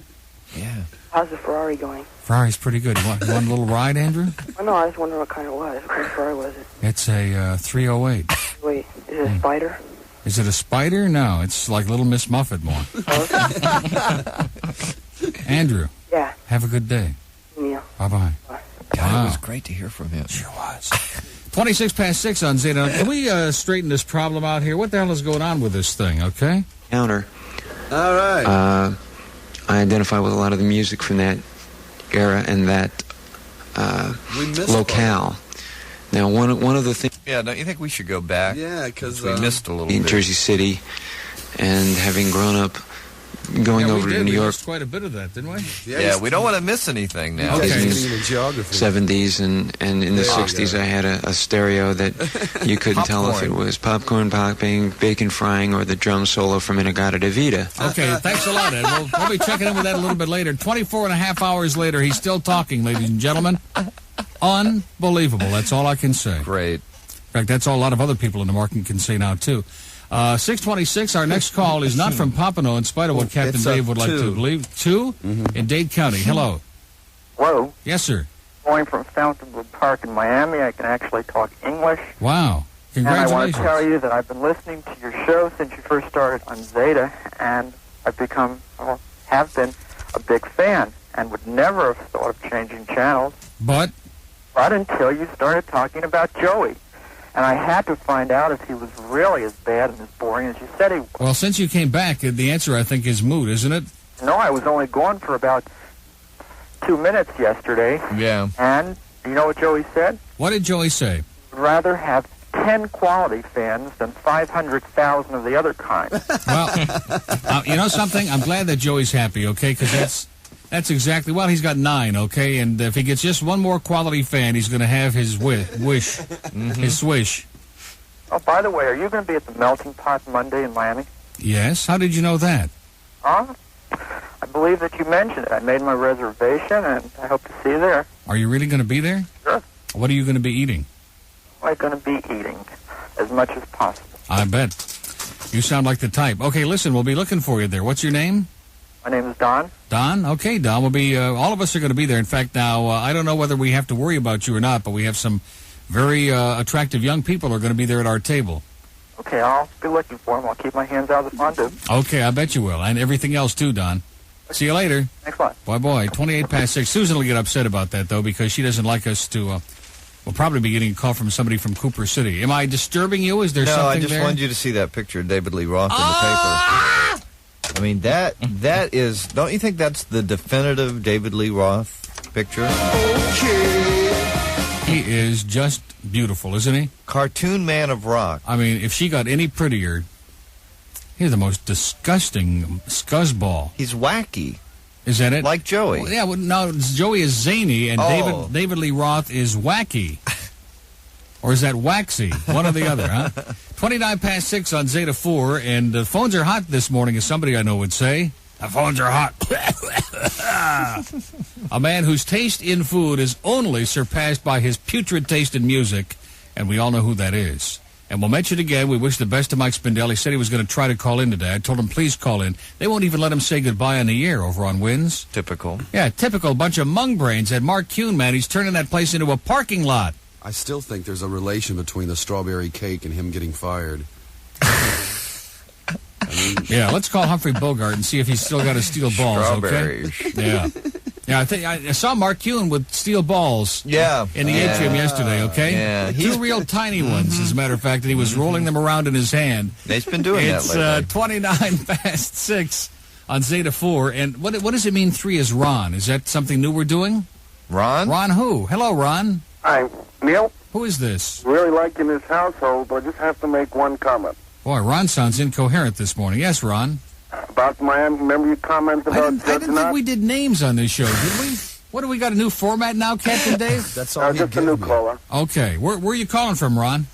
Yeah. How's the Ferrari going? Ferrari's pretty good. You want a little ride, Andrew? Oh, no, I was wondering what kind it was. What kind of Ferrari was it? It's a 308. Wait, is it a Spider? Is it a Spider? No, it's like Little Miss Muffet more. Andrew. Yeah. Have a good day. Yeah. Bye-bye. God, it was great to hear from him. Sure was. 26 past 6 on Zeta. Can we straighten this problem out here? What the hell is going on with this thing, okay? Counter. All right. I identify with a lot of the music from that era and that locale. Now, one of the things... Yeah, don't you think we should go back? Yeah, because... we missed a little in bit. Jersey City, and having grown up going over to New York... We missed quite a bit of that, didn't we? Yeah, we don't want to miss anything now. Okay. In the 70s and in the 60s, I had a stereo that you couldn't tell if it was popcorn popping, bacon frying, or the drum solo from Inagata Vita. Okay, thanks a lot, Ed. We'll be checking in with that a little bit later. 24 and a half hours later, he's still talking, ladies and gentlemen. Unbelievable. That's all I can say. Great. In fact, that's all a lot of other people in the market can say now, too. 626, our next call is not from Pompano, in spite of what Captain Dave would like to believe. 2 in Dade County. Hello. Hello. Yes, sir. Calling from Fountainwood Park in Miami. I can actually talk English. Wow. Congratulations. And I want to tell you that I've been listening to your show since you first started on Zeta, and I've have been a big fan, and would never have thought of changing channels. But until you started talking about Joey. And I had to find out if he was really as bad and as boring as you said he was. Well, since you came back, the answer, I think, is moot, isn't it? No, I was only gone for about 2 minutes yesterday. Yeah. And you know what Joey said? What did Joey say? He'd rather have 10 quality fans than 500,000 of the other kind. Well, you know something? I'm glad that Joey's happy, okay? Because that's exactly... Well, he's got 9, okay? And if he gets just one more quality fan, he's going to have his wish. His swish. Oh, by the way, are you going to be at the Melting Pot Monday in Miami? Yes? How did you know that? I believe that you mentioned it. I made my reservation, and I hope to see you there. Are you really going to be there? Sure. What are you going to be eating? I'm going to be eating as much as possible. I bet. You sound like the type. Okay, listen, we'll be looking for you there. What's your name? My name is Don. Don? Okay, Don. We'll be, all of us are going to be there. In fact, now, I don't know whether we have to worry about you or not, but we have some very attractive young people who are going to be there at our table. Okay, I'll be looking for them. I'll keep my hands out of the fondue. Okay, I bet you will. And everything else, too, Don. See you later. Thanks a lot. Boy, 28 past 6. Susan will get upset about that, though, because she doesn't like us to... we'll probably be getting a call from somebody from Cooper City. Am I disturbing you? Is there something there? No, I just wanted you to see that picture of David Lee Roth in the paper. I mean, that is... Don't you think that's the definitive David Lee Roth picture? Okay. He is just beautiful, isn't he? Cartoon man of rock. I mean, if she got any prettier... He's the most disgusting scuzzball. He's wacky. Is that it? Like Joey. Well, yeah, no, Joey is zany, and David Lee Roth is wacky. Or is that waxy? One or the other, huh? 29 past 6 on Zeta 4, and the phones are hot this morning, as somebody I know would say. The phones are hot. A man whose taste in food is only surpassed by his putrid taste in music, and we all know who that is. And we'll mention again, we wish the best to Mike Spindell. He said he was going to try to call in today. I told him, please call in. They won't even let him say goodbye on the air over on Wins. Typical. Yeah, typical bunch of mung brains. And Mark Kuhn, man, he's turning that place into a parking lot. I still think there's a relation between the strawberry cake and him getting fired. Yeah, let's call Humphrey Bogart and see if he's still got his steel balls, okay? Yeah. Yeah, I think I saw Mark Kuhn with steel balls in the atrium yesterday, okay? Yeah. Two real tiny ones, as a matter of fact, and he was rolling them around in his hand. He's been doing that lately. It's 29 past 6 on Zeta 4, and what does it mean 3 is Ron? Is that something new we're doing? Ron? Ron who? Hello, Ron. Hi, Neil. Who is this? Really liking this household, but I just have to make one comment. Boy, Ron sounds incoherent this morning. Yes, Ron. About Miami, remember you commented about I didn't think we did names on this show, did we? What, do we got a new format now, Captain Dave? That's all just a new caller. Okay. Where are you calling from, Ron?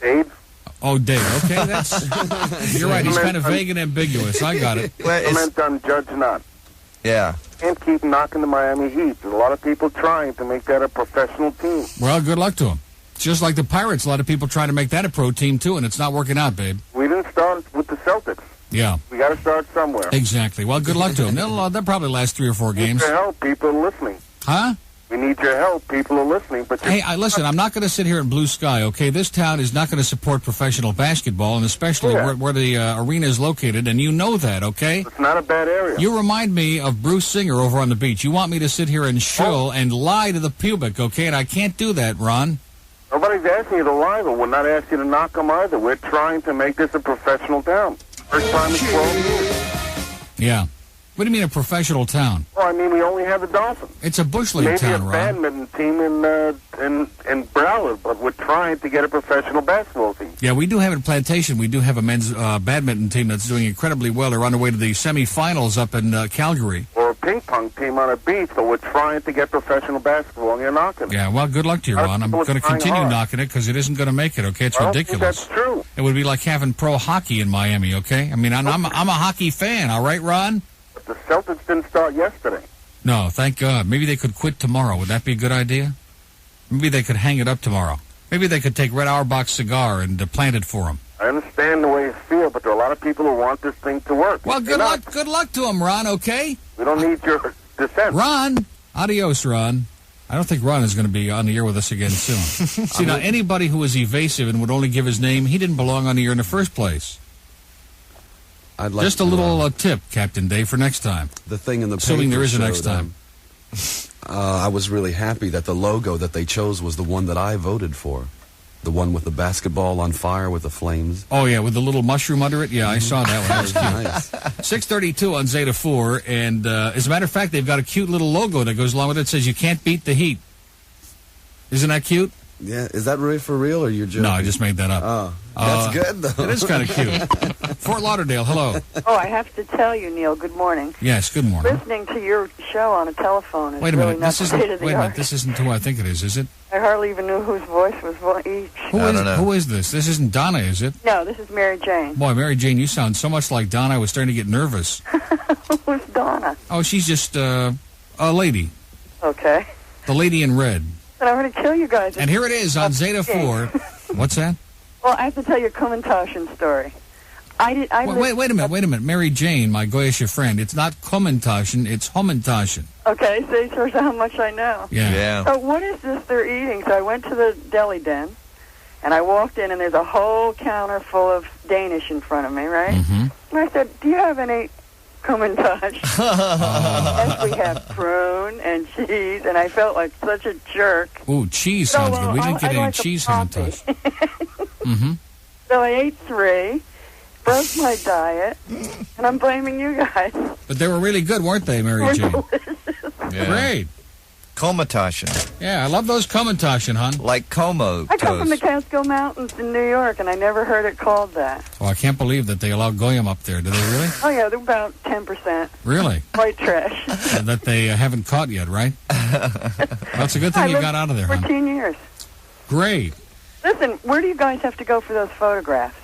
Dave. Oh, Dave. Okay, that's... You're right. He's kind of vague and ambiguous. I got it. Comment on Judge Not. Yeah. Can't keep knocking the Miami Heat. There's a lot of people trying to make that a professional team. Well, good luck to them. It's just like the Pirates. A lot of people trying to make that a pro team, too, and it's not working out, babe. We didn't start with the Celtics. Yeah. We got to start somewhere. Exactly. Well, good luck to them. They'll probably last 3 or 4 games. We need your help. People are listening. Huh? We need your help. People are listening. But hey, listen, I'm not going to sit here in blue sky, okay? This town is not going to support professional basketball, and especially where the arena is located, and you know that, okay? It's not a bad area. You remind me of Bruce Singer over on the beach. You want me to sit here and shill and lie to the public, okay? And I can't do that, Ron. Nobody's asking you to lie, but we're not asking you to knock them either. We're trying to make this a professional town. First time in 12 years. Yeah. What do you mean a professional town? Well, I mean, we only have the Dolphins. It's a bush league town, Ron. Maybe a badminton team in Broward, but we're trying to get a professional basketball team. Yeah, we do have in Plantation. We do have a men's badminton team that's doing incredibly well. They're on their way to the semifinals up in Calgary. Or a ping pong team on a beach, so we're trying to get professional basketball, and you're knocking it. Yeah, well, good luck to you, Ron. I'm going to continue knocking it because it isn't going to make it, okay? It's ridiculous. That's true. It would be like having pro hockey in Miami, okay? I mean, I'm a hockey fan, all right, Ron? But the Celtics didn't start yesterday. No, thank God. Maybe they could quit tomorrow. Would that be a good idea? Maybe they could hang it up tomorrow. Maybe they could take Red Auerbach's cigar and plant it for him. I understand the way you feel, but there are a lot of people who want this thing to work. Well, good luck to them, Ron, okay? We don't need your dissent. Ron, adios, Ron. I don't think Ron is going to be on the air with us again soon. See, now, anybody who is evasive and would only give his name, he didn't belong on the air in the first place. I'd like just a little tip, Captain Dave, for next time. The thing in the assuming paper there is a next time. I was really happy that the logo that they chose was the one that I voted for. The one with the basketball on fire with the flames. Oh, yeah, with the little mushroom under it? Yeah, I saw that one. That was cute. Nice. 6:32 on Zeta 4, and as a matter of fact, they've got a cute little logo that goes along with it. It says, "You can't beat the heat." Isn't that cute? Yeah, is that really for real, or you're joking? No, I just made that up. Oh, that's good, though. It is kind of cute. Fort Lauderdale, hello. Oh, I have to tell you, Neil, good morning. Yes, good morning. Listening to your show on a telephone is wait a really minute, not the state of the art. this isn't who I think it is it? I hardly even knew whose voice was each. Who is this? This isn't Donna, is it? No, this is Mary Jane. Boy, Mary Jane, you sound so much like Donna, I was starting to get nervous. Who's Donna? Oh, she's just a lady. Okay. The lady in red. And I'm going to kill you guys. And here it is on Zeta 4. What's that? Well, I have to tell you a Kumantashen story. Wait a minute. Mary Jane, my Goyish friend, it's not Kumantashen, it's Homentashen. Okay, so it shows how much I know. Yeah. So what is this they're eating? So I went to the deli den, and I walked in, and there's a whole counter full of Danish in front of me, right? Mm-hmm. And I said, do you have any Kumantashen? Yes, we have prune and cheese, and I felt like such a jerk. Ooh, cheese sounds good. We didn't get any cheese Hamantash. Mm-hmm. So I ate 3, broke my diet, and I'm blaming you guys. But they were really good, weren't they, Mary Jane? Yeah. Great. Komatashen. Yeah, I love those Komatashen, hon. Like Como I come toast. from the Catskill Mountains in New York, and I never heard it called that. Oh, I can't believe that they allow Goyim up there. Do they really? Oh, yeah, they're about 10%. Really? White trash. That they haven't caught yet, right? That's a good thing you got out of there, hon. 14 years. Great. Listen, where do you guys have to go for those photographs?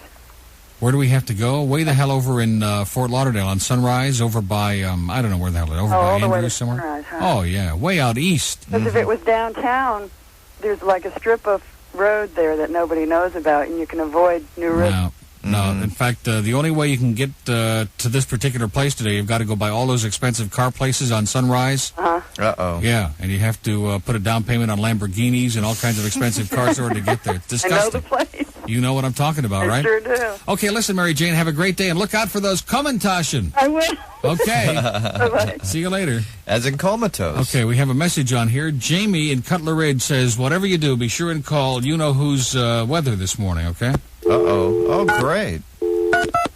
Where do we have to go? Way the hell over in Fort Lauderdale on Sunrise, over by, I don't know where the hell it is, over by Andrews somewhere? Sunrise, huh? Oh, yeah, way out east. Because if it was downtown, there's like a strip of road there that nobody knows about, and you can avoid new roads. No, in fact, the only way you can get to this particular place today, you've got to go by all those expensive car places on Sunrise. Uh-oh. Yeah, and you have to put a down payment on Lamborghinis and all kinds of expensive cars in order to get there. It's disgusting. I know the place. You know what I'm talking about, right? I sure do. Okay, listen, Mary Jane, have a great day, and look out for those Kommentaschen. I will. Okay. Bye-bye. See you later. As in comatose. Okay, we have a message on here. Jamie in Cutler Ridge says, whatever you do, be sure and call you-know-who's weather this morning, okay? Uh-oh. Oh, great.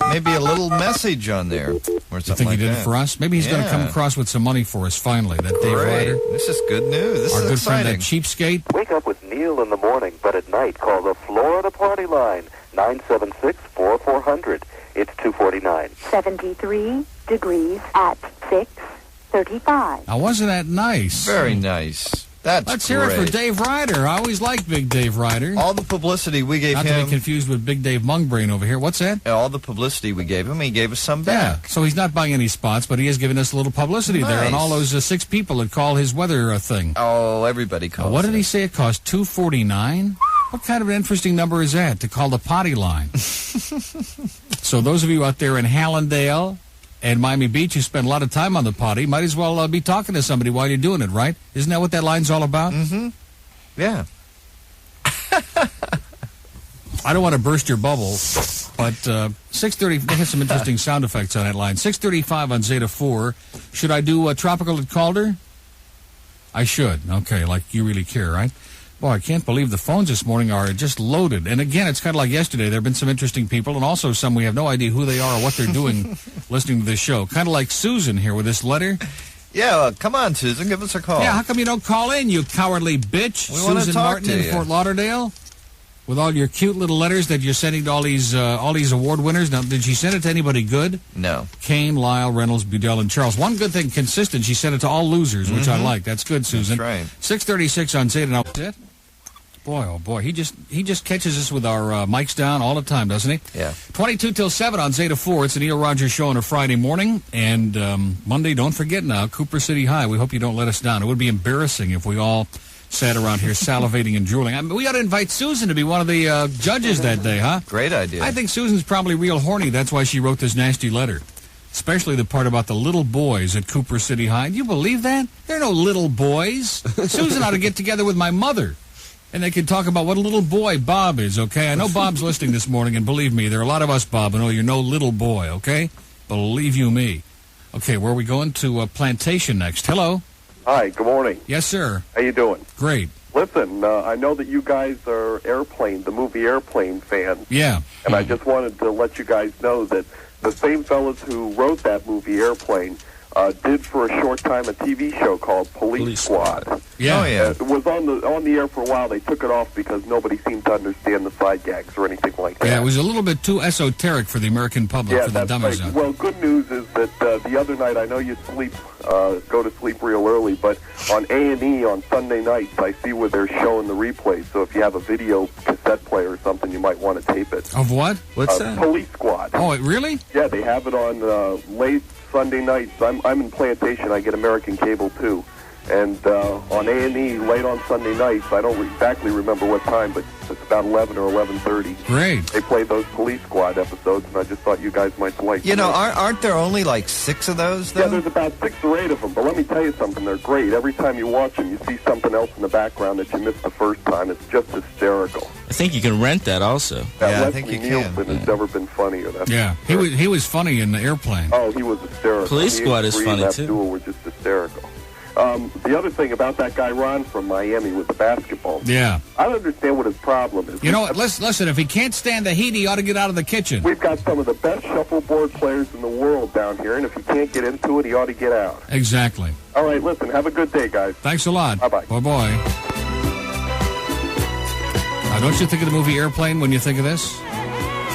Maybe a little message on there or something you think like he did that. it for us? Maybe he's going to come across with some money for us finally. That Dave Ryder. This is good news. This Our is good exciting. friend, that cheapskate. Wake up with Neil in the morning, but at night call the Florida Party Line, 976-4400. It's 249. 73 degrees at 6:35. Now, wasn't that nice? Very nice. Let's hear it for Dave Ryder. I always liked Big Dave Ryder. All the publicity we gave Not him. to be confused with Big Dave Mungbrain over here. What's that? All the publicity we gave him, he gave us some Yeah, back. so he's not buying any spots, but he is giving us a little publicity there on all those 6 people that call his weather thing. Oh, everybody calls What did he say it cost? $249? What kind of an interesting number is that to call the potty line? So those of you out there in Hallandale and Miami Beach who spend a lot of time on the potty might as well be talking to somebody while you're doing it, right? Isn't that what that line's all about? Mm-hmm. Yeah. I don't want to burst your bubble, but 6:30, they have some interesting sound effects on that line. 6:35 on Zeta 4. Should I do Tropical at Calder? I should. Okay, like you really care, right? Boy, I can't believe the phones this morning are just loaded. And again, it's kind of like yesterday. There have been some interesting people, and also some we have no idea who they are or what they're doing listening to this show. Kind of like Susan here with this letter. Yeah, come on, Susan, give us a call. Yeah, how come you don't call in, you cowardly bitch? We wanna Susan talk Martin to in you. Fort Lauderdale? With all your cute little letters that you're sending to all these award winners. Now, did she send it to anybody good? No. Kane, Lyle, Reynolds, Budell, and Charles. One good thing, consistent. She sent it to all losers, which I Mhm. like. That's good, Susan. That's right. 6:36 on Zeta. Now, that's it? Boy, oh boy, he just catches us with our mics down all the time, doesn't he? Yeah. 22 till 7 on Zeta 4. It's the Neil Rogers Show on a Friday morning. And Monday, don't forget now, Cooper City High. We hope you don't let us down. It would be embarrassing if we all sat around here salivating and drooling. I mean, we ought to invite Susan to be one of the judges that day, huh? Great idea. I think Susan's probably real horny. That's why she wrote this nasty letter. Especially the part about the little boys at Cooper City High. Do you believe that? There are no little boys. Susan ought to get together with my mother. And they can talk about what a little boy Bob is, okay? I know Bob's listening this morning, and believe me, there are a lot of us, Bob, and you're no little boy, okay? Believe you me. Okay, where are we going? To Plantation next. Hello. Hi, good morning. Yes, sir. How you doing? Great. Listen, I know that you guys are Airplane, the movie Airplane fans. Yeah. And I just wanted to let you guys know that the same fellas who wrote that movie Airplane did for a short time a TV show called Police Squad. Yeah. Oh, yeah. It was on the air for a while. They took it off because nobody seemed to understand the side gags or anything like that. Yeah, it was a little bit too esoteric for the American public, for the that's dummies right. out there. Well, good news is that the other night, I know you go to sleep real early, but on A&E on Sunday nights, I see where they're showing the replays. So if you have a video cassette player or something, you might want to tape it. Of what? What's that? Police Squad. Oh, really? Yeah, they have it on late Sunday nights. I'm in Plantation. I get American cable too, and on A&E late on Sunday nights. I don't exactly remember what time, but it's about 11 or 11:30. Great. They play those Police Squad episodes, and I just thought you guys might like. You know, them. aren't there only like 6 of those, though? Yeah, there's about 6 or 8 of them. But let me tell you something. They're great. Every time you watch them, you see something else in the background that you missed the first time. It's just hysterical. I think you can rent that also. Yeah, I Leslie think you Nielsen can. has never been funnier. That's Yeah, he was funny in the Airplane. Oh, he was hysterical. Police He Squad and is Bree funny, and too. Abdul were just hysterical. The other thing about that guy Ron from Miami with the basketball. Yeah. I don't understand what his problem is. You know what? Listen, if he can't stand the heat, he ought to get out of the kitchen. We've got some of the best shuffleboard players in the world down here, and if he can't get into it, he ought to get out. Exactly. All right, listen, have a good day, guys. Thanks a lot. Bye-bye. Bye-bye. Don't you think of the movie Airplane when you think of this?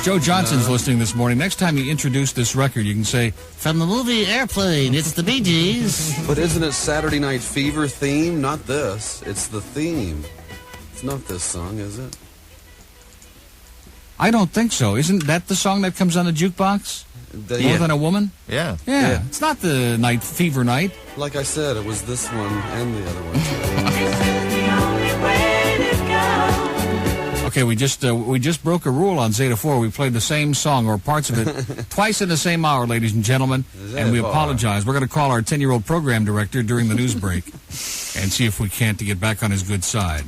Joe Johnson's listening this morning. Next time you introduce this record, you can say, from the movie Airplane, it's the Bee Gees. But isn't it Saturday Night Fever theme? Not this. It's the theme. It's not this song, is it? I don't think so. Isn't that the song that comes on the jukebox? More Than a Woman? Yeah. Yeah. It's not the Night Fever Night. Like I said, it was this one and the other one. Okay, we just broke a rule on Zeta 4. We played the same song or parts of it twice in the same hour, ladies and gentlemen, and we apologize. We're going to call our 10-year-old program director during the news break and see if we can't to get back on his good side.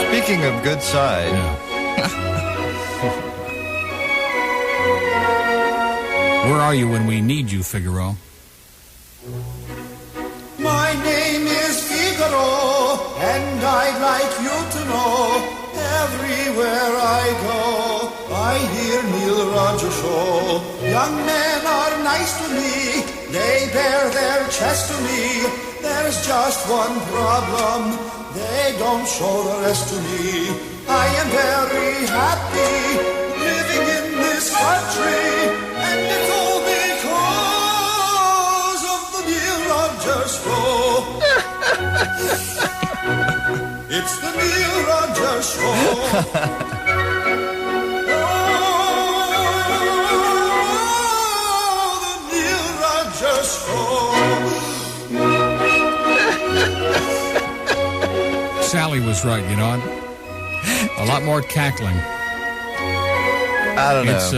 Speaking of good side. Where are you when we need you, Figaro? My name is Figaro, and I'd like you to know, everywhere I go, I hear Neil Rogers show. Young men are nice to me, they bare their chest to me. There's just one problem, they don't show the rest to me. I am very happy living in this country, and it's all because of the Neil Rogers show. It's the Neil Rogers show. Oh, the Neil Rogers show. Sally was right, you know. A lot more cackling. I don't know. It's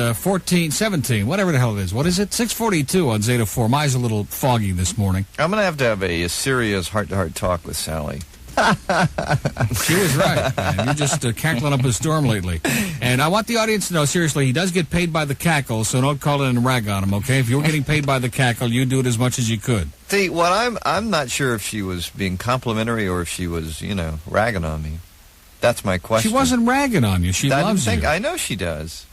17, whatever the hell it is. What is it? 6:42 on Zeta 4. Mine's a little foggy this morning. I'm going to have a serious heart-to-heart talk with Sally. She was right, man. You're just cackling up a storm lately. And I want the audience to know, seriously, he does get paid by the cackle, so don't call it and rag on him, okay? If you're getting paid by the cackle, you do it as much as you could. See, I'm not sure if she was being complimentary or if she was, ragging on me. That's my question. She wasn't ragging on you. She loves you. I know she does.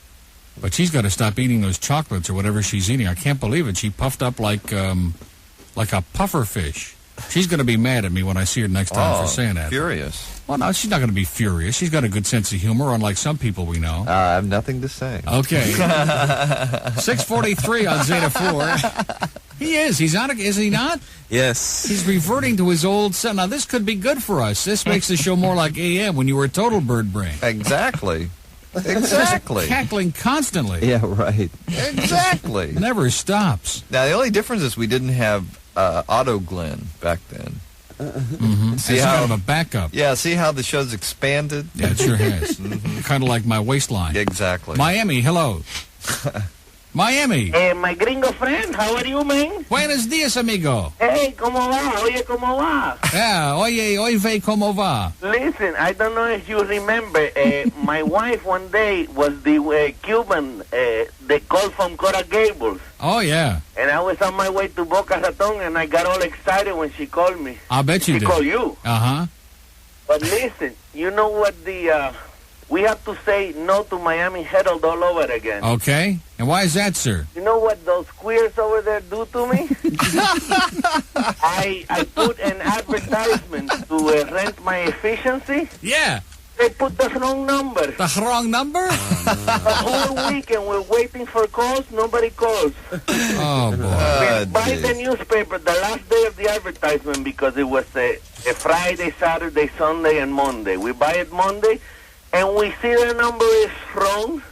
But she's got to stop eating those chocolates or whatever she's eating. I can't believe it. She puffed up like a puffer fish. She's going to be mad at me when I see her next time for saying that. Furious. Well, no, she's not going to be furious. She's got a good sense of humor, unlike some people we know. I have nothing to say. Okay. 6:43 on Zeta 4. He is. He's not. Is he not? Yes. He's reverting to his old self. Now, this could be good for us. This makes the show more like AM when you were a total bird brain. Exactly. Exactly. Cackling constantly. Yeah, right. Exactly. Never stops. Now, the only difference is we didn't have Auto Glen back then. Mm-hmm. See how kind of a backup. Yeah, see how the show's expanded? Yeah, it sure has. Kind of like my waistline. Exactly. Miami, hello. Miami. My gringo friend, how are you, man? Buenos días, amigo. Hey, ¿cómo va? Oye, ¿cómo va? Yeah, oye, ve cómo va. Listen, I don't know if you remember, my wife one day was the Cuban, the call from Coral Gables. Oh, yeah. And I was on my way to Boca Raton, and I got all excited when she called me. I bet you did. She called you. Uh-huh. But listen, you know what we have to say no to Miami Herald all over again. Okay. And why is that, sir? You know what those queers over there do to me? I put an advertisement to rent my efficiency. Yeah. They put the wrong number. The wrong number? The whole weekend we're waiting for calls. Nobody calls. Oh, boy. We buy the newspaper the last day of the advertisement because it was a Friday, Saturday, Sunday, and Monday. We buy it Monday, and we see the number is wrong.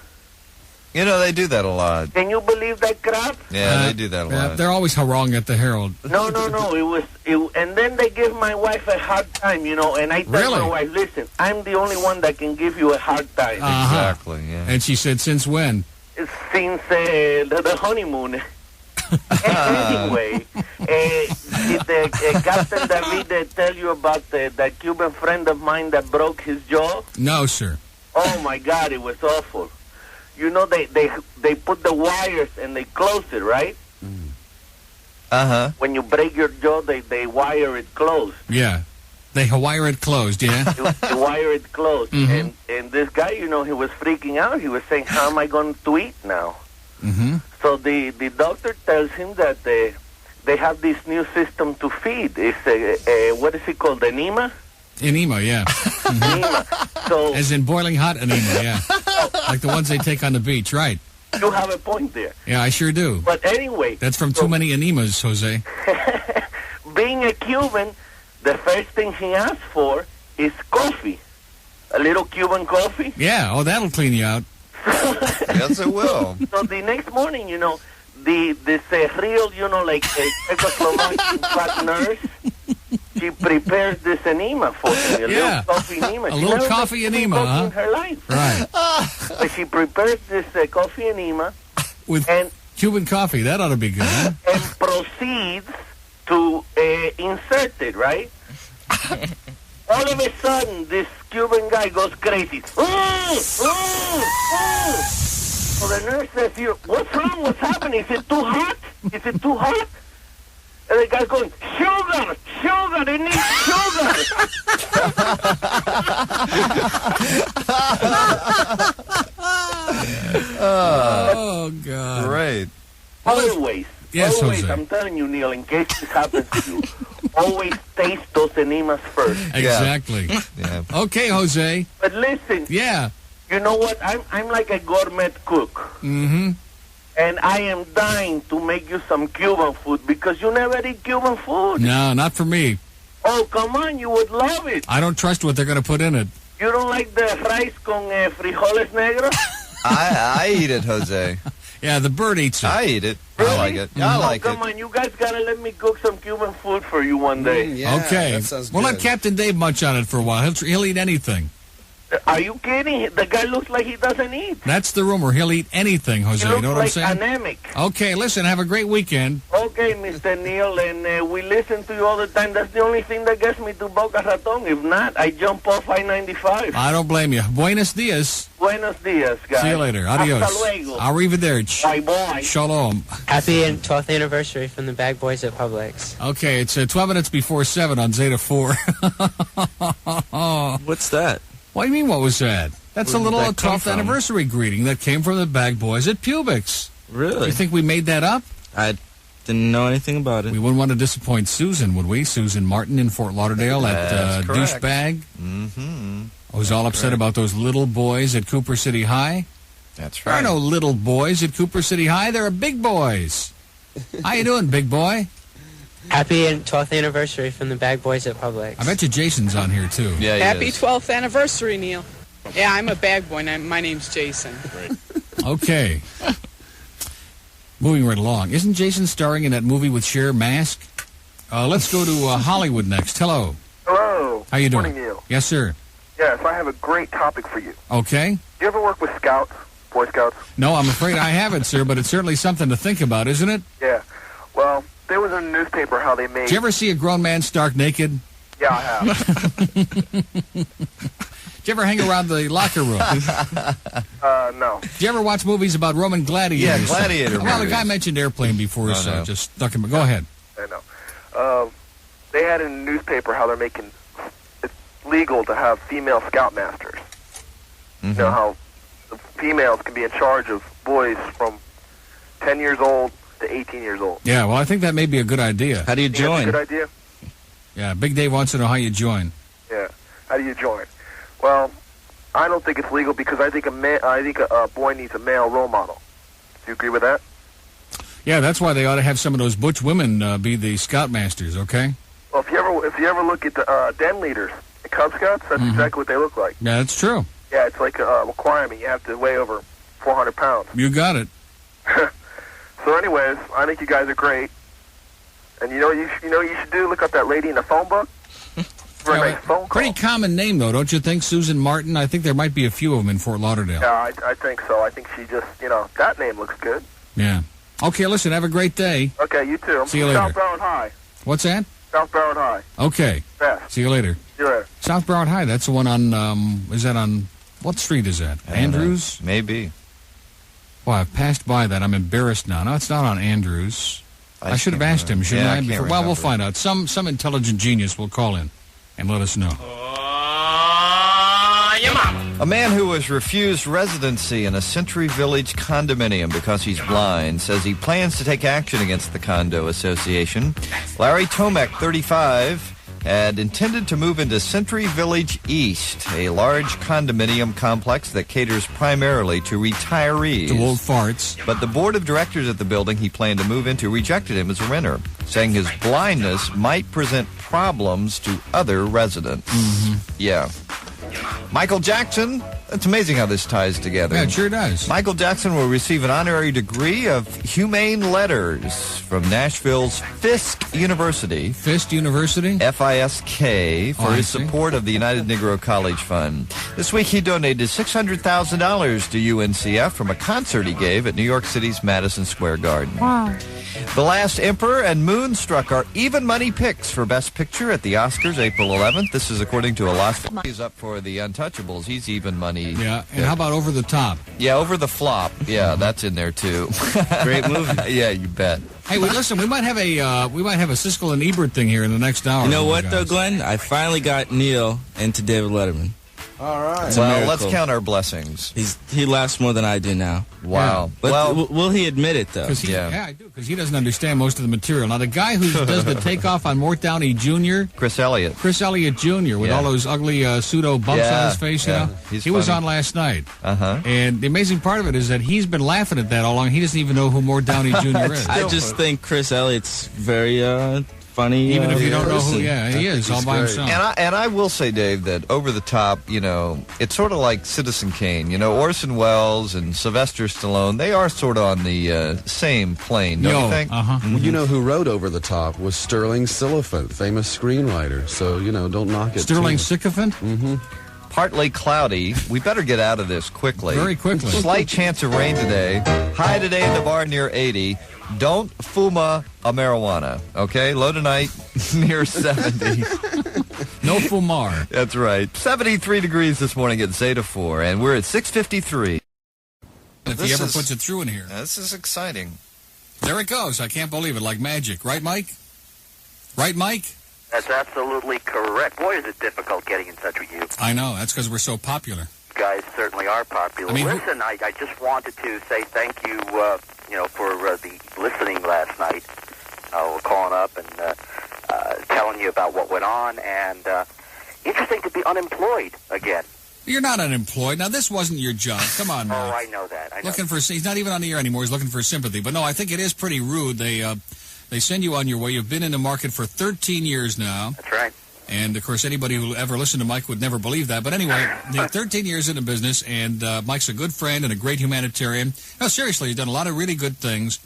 You know, they do that a lot. Can you believe that crap? Yeah, they do that a lot. They're always wrong at the Herald. No. And then they give my wife a hard time, and I tell my wife, listen, I'm the only one that can give you a hard time. Exactly, yeah. And she said, since when? Since the honeymoon. Anyway, did Captain David tell you about that Cuban friend of mine that broke his jaw? No, sir. Oh, my God, it was awful. You know, they put the wires and they close it, right? Uh-huh. When you break your jaw, they wire it closed. Yeah. They wire it closed, yeah? They wire it closed. Mm-hmm. And this guy, he was freaking out. He was saying, how am I going to eat now? Mm-hmm. So the doctor tells him that they have this new system to feed. It's what is it called, enema? Enema, yeah. Mm-hmm. Enema. So, as in boiling hot enema, yeah. Like the ones they take on the beach, right. You have a point there. Yeah, I sure do. But anyway. That's from too many enemas, Jose. Being a Cuban, the first thing he asks for is coffee. a little Cuban coffee. Yeah, oh, that'll clean you out. Yes, it will. So the next morning, this real, like a Czechoslovakian fat nurse, she prepares this enema for me, a little coffee enema. A little coffee enema, huh? In her life. Right. But she prepares this coffee enema. With Cuban coffee, that ought to be good, huh? And proceeds to insert it, right? All of a sudden, this Cuban guy goes crazy. So the nurse says, what's wrong? What's happening? Is it too hot? Is it too hot? And the guy's going, sugar, it needs sugar. Oh, God. Great. Always, Jose. I'm telling you, Neil, in case this happens to you, always taste those enemas first. Exactly. Yeah. Okay, Jose. But listen. Yeah. You know what? I'm like a gourmet cook. Mm-hmm. And I am dying to make you some Cuban food because you never eat Cuban food. No, not for me. Oh, come on. You would love it. I don't trust what they're going to put in it. You don't like the rice con frijoles negros? I eat it, Jose. Yeah, the bird eats it. I eat it. I like it. I like it. Come on, you guys got to let me cook some Cuban food for you one day. Okay. We'll let Captain Dave munch on it for a while. He'll eat anything. Are you kidding? The guy looks like he doesn't eat. That's the rumor. He'll eat anything, Jose. He You know what I'm looks saying? like anemic. Okay, listen, have a great weekend. Okay, Mr. Neil, and we listen to you all the time. That's the only thing that gets me to Boca Raton. If not, I jump off I-95. I don't blame you. Buenos dias. Buenos dias, guys. See you later. Adios. Hasta luego. Arrivederci. Bye-bye. Shalom. Happy 12th anniversary from the Bag Boys at Publix. Okay, it's 12 minutes before 7 on Zeta 4. What's that? What do you mean, what was that? That's a little Where did that come 12th from? anniversary greeting that came from the Bag Boys at Publix. Really? You think we made that up? I didn't know anything about it. We wouldn't want to disappoint Susan, would we? Susan Martin in Fort Lauderdale at Douchebag. Mm-hmm. I was all upset about those little boys at Cooper City High. That's There are right. no little boys at Cooper City High. There are big boys. How you doing, big boy? Happy 12th anniversary from the Bag Boys at Publix. I bet you Jason's on here, too. Yeah, Happy 12th anniversary, Neil. Yeah, I'm a bag boy. My name's Jason. Okay. Moving right along. Isn't Jason starring in that movie with Cher, Mask? Let's go to Hollywood next. Hello. Hello. How you doing? Morning, Neil. Yes, sir. Yes, I have a great topic for you. Okay. You ever work with Scouts, Boy Scouts? No, I'm afraid I haven't, sir, but it's certainly something to think about, isn't it? Yeah. Well, there was a newspaper how they made... Did you ever see a grown man stark naked? Yeah, I have. Did you ever hang around the locker room? No. Did you ever watch movies about Roman gladiators? Yeah, gladiator Well, the movies. guy mentioned airplane before, Oh, so no. just stuck him. Go ahead. I know. They had in the newspaper how they're making it legal to have female scoutmasters. Mm-hmm. You know how the females can be in charge of boys from 10 years old to 18 years old. Yeah, well, I think that may be a good idea. How do you Think that's a join? good idea? Yeah, Big Dave wants to know how you join. Yeah. How do you join? Well, I don't think it's legal because I think a boy needs a male role model. Do you agree with that? Yeah, that's why they ought to have some of those butch women be the scoutmasters, okay? Well, if you ever look at the den leaders, the Cub Scouts, that's exactly what they look like. Yeah, that's true. Yeah, it's like a requirement. You have to weigh over 400 pounds. You got it. So, anyways, I think you guys are great. And you know what you should do? Look up that lady in the phone book. Very nice phone call. Pretty common name, though, don't you think? Susan Martin? I think there might be a few of them in Fort Lauderdale. Yeah, I think so. I think she just, that name looks good. Yeah. Okay, listen, have a great day. Okay, you too. I'm See you from later. South Broward High. What's that? South Broward High. Okay. Best. See you later. See you later. South Broward High, that's the one on, is that on, what street is that? I don't know. Andrews? Maybe. Well, I've passed by that. I'm embarrassed now. No, it's not on Andrews. I should have can't asked him, remember. shouldn't Yeah, I? I can't Before? Well, we'll remember. find out. Some intelligent genius will call in and let us know. A man who was refused residency in a Century Village condominium because he's blind says he plans to take action against the condo association. Larry Tomek, 35, had intended to move into Century Village East, a large condominium complex that caters primarily to retirees. To old farts. But the board of directors at the building he planned to move into rejected him as a renter, saying his blindness might present problems to other residents. Mm-hmm. Yeah. Michael Jackson. It's amazing how this ties together. Yeah, it sure does. Michael Jackson will receive an honorary degree of Humane Letters from Nashville's Fisk University. Fisk University? F-I-S-K, for his support of the United Negro College Fund. This week he donated $600,000 to UNCF from a concert he gave at New York City's Madison Square Garden. Wow. The Last Emperor and Moonstruck are even money picks for Best Picture at the Oscars April 11th. This is according to a Las Vegas. He's up for the Untouchables. He's even money. Yeah, and how about Over the Top? Yeah, Over the Flop. Yeah, that's in there too. Great movie. Yeah, you bet. Hey, listen, we might have a Siskel and Ebert thing here in the next hour. You know what, though, Glenn? I finally got Neil into David Letterman. All right. Well, let's count our blessings. He laughs more than I do now. Wow. Yeah. Well, will he admit it, though? Yeah, I do, because he doesn't understand most of the material. Now, the guy who does the takeoff on Mort Downey Jr., Chris Elliott Jr., with all those ugly pseudo bumps on his face, you know, he was on last night. And the amazing part of it is that he's been laughing at that all along. He doesn't even know who Mort Downey Jr. is. I just think Chris Elliott's very funny. Even if you don't know who, he is all by himself. And I will say, Dave, that Over the Top, you know, it's sort of like Citizen Kane. You know, Orson Welles and Sylvester Stallone, they are sort of on the same plane, don't you think? Well, you know who wrote Over the Top was Sterling Sycophant, famous screenwriter. So, you know, don't knock it. Sterling Sycophant? Mm-hmm. Partly cloudy. We better get out of this quickly. Very quickly. Slight chance of rain today. High today in the bar near 80. Don't fuma a marijuana, okay? Low tonight near 70. No fumar. That's right. 73 degrees this morning at Zeta 4, and we're at 6:53. If he ever puts it through in here. This is exciting. There it goes. I can't believe it. Like magic. Right, Mike? Right, Mike? That's absolutely correct. Boy, is it difficult getting in touch with you. I know. That's because we're so popular. You guys certainly are popular. I mean, listen, I just wanted to say thank you, for the listening last night. We're calling up and telling you about what went on, and interesting to be unemployed again. You're not unemployed. Now, this wasn't your job. Come on, Mike. Oh, I know that. He's not even on the air anymore. He's looking for sympathy. But no, I think it is pretty rude. They send you on your way. You've been in the market for 13 years now. That's right. And, of course, anybody who ever listened to Mike would never believe that. But anyway, 13 years in the business, and Mike's a good friend and a great humanitarian. No, seriously, he's done a lot of really good things.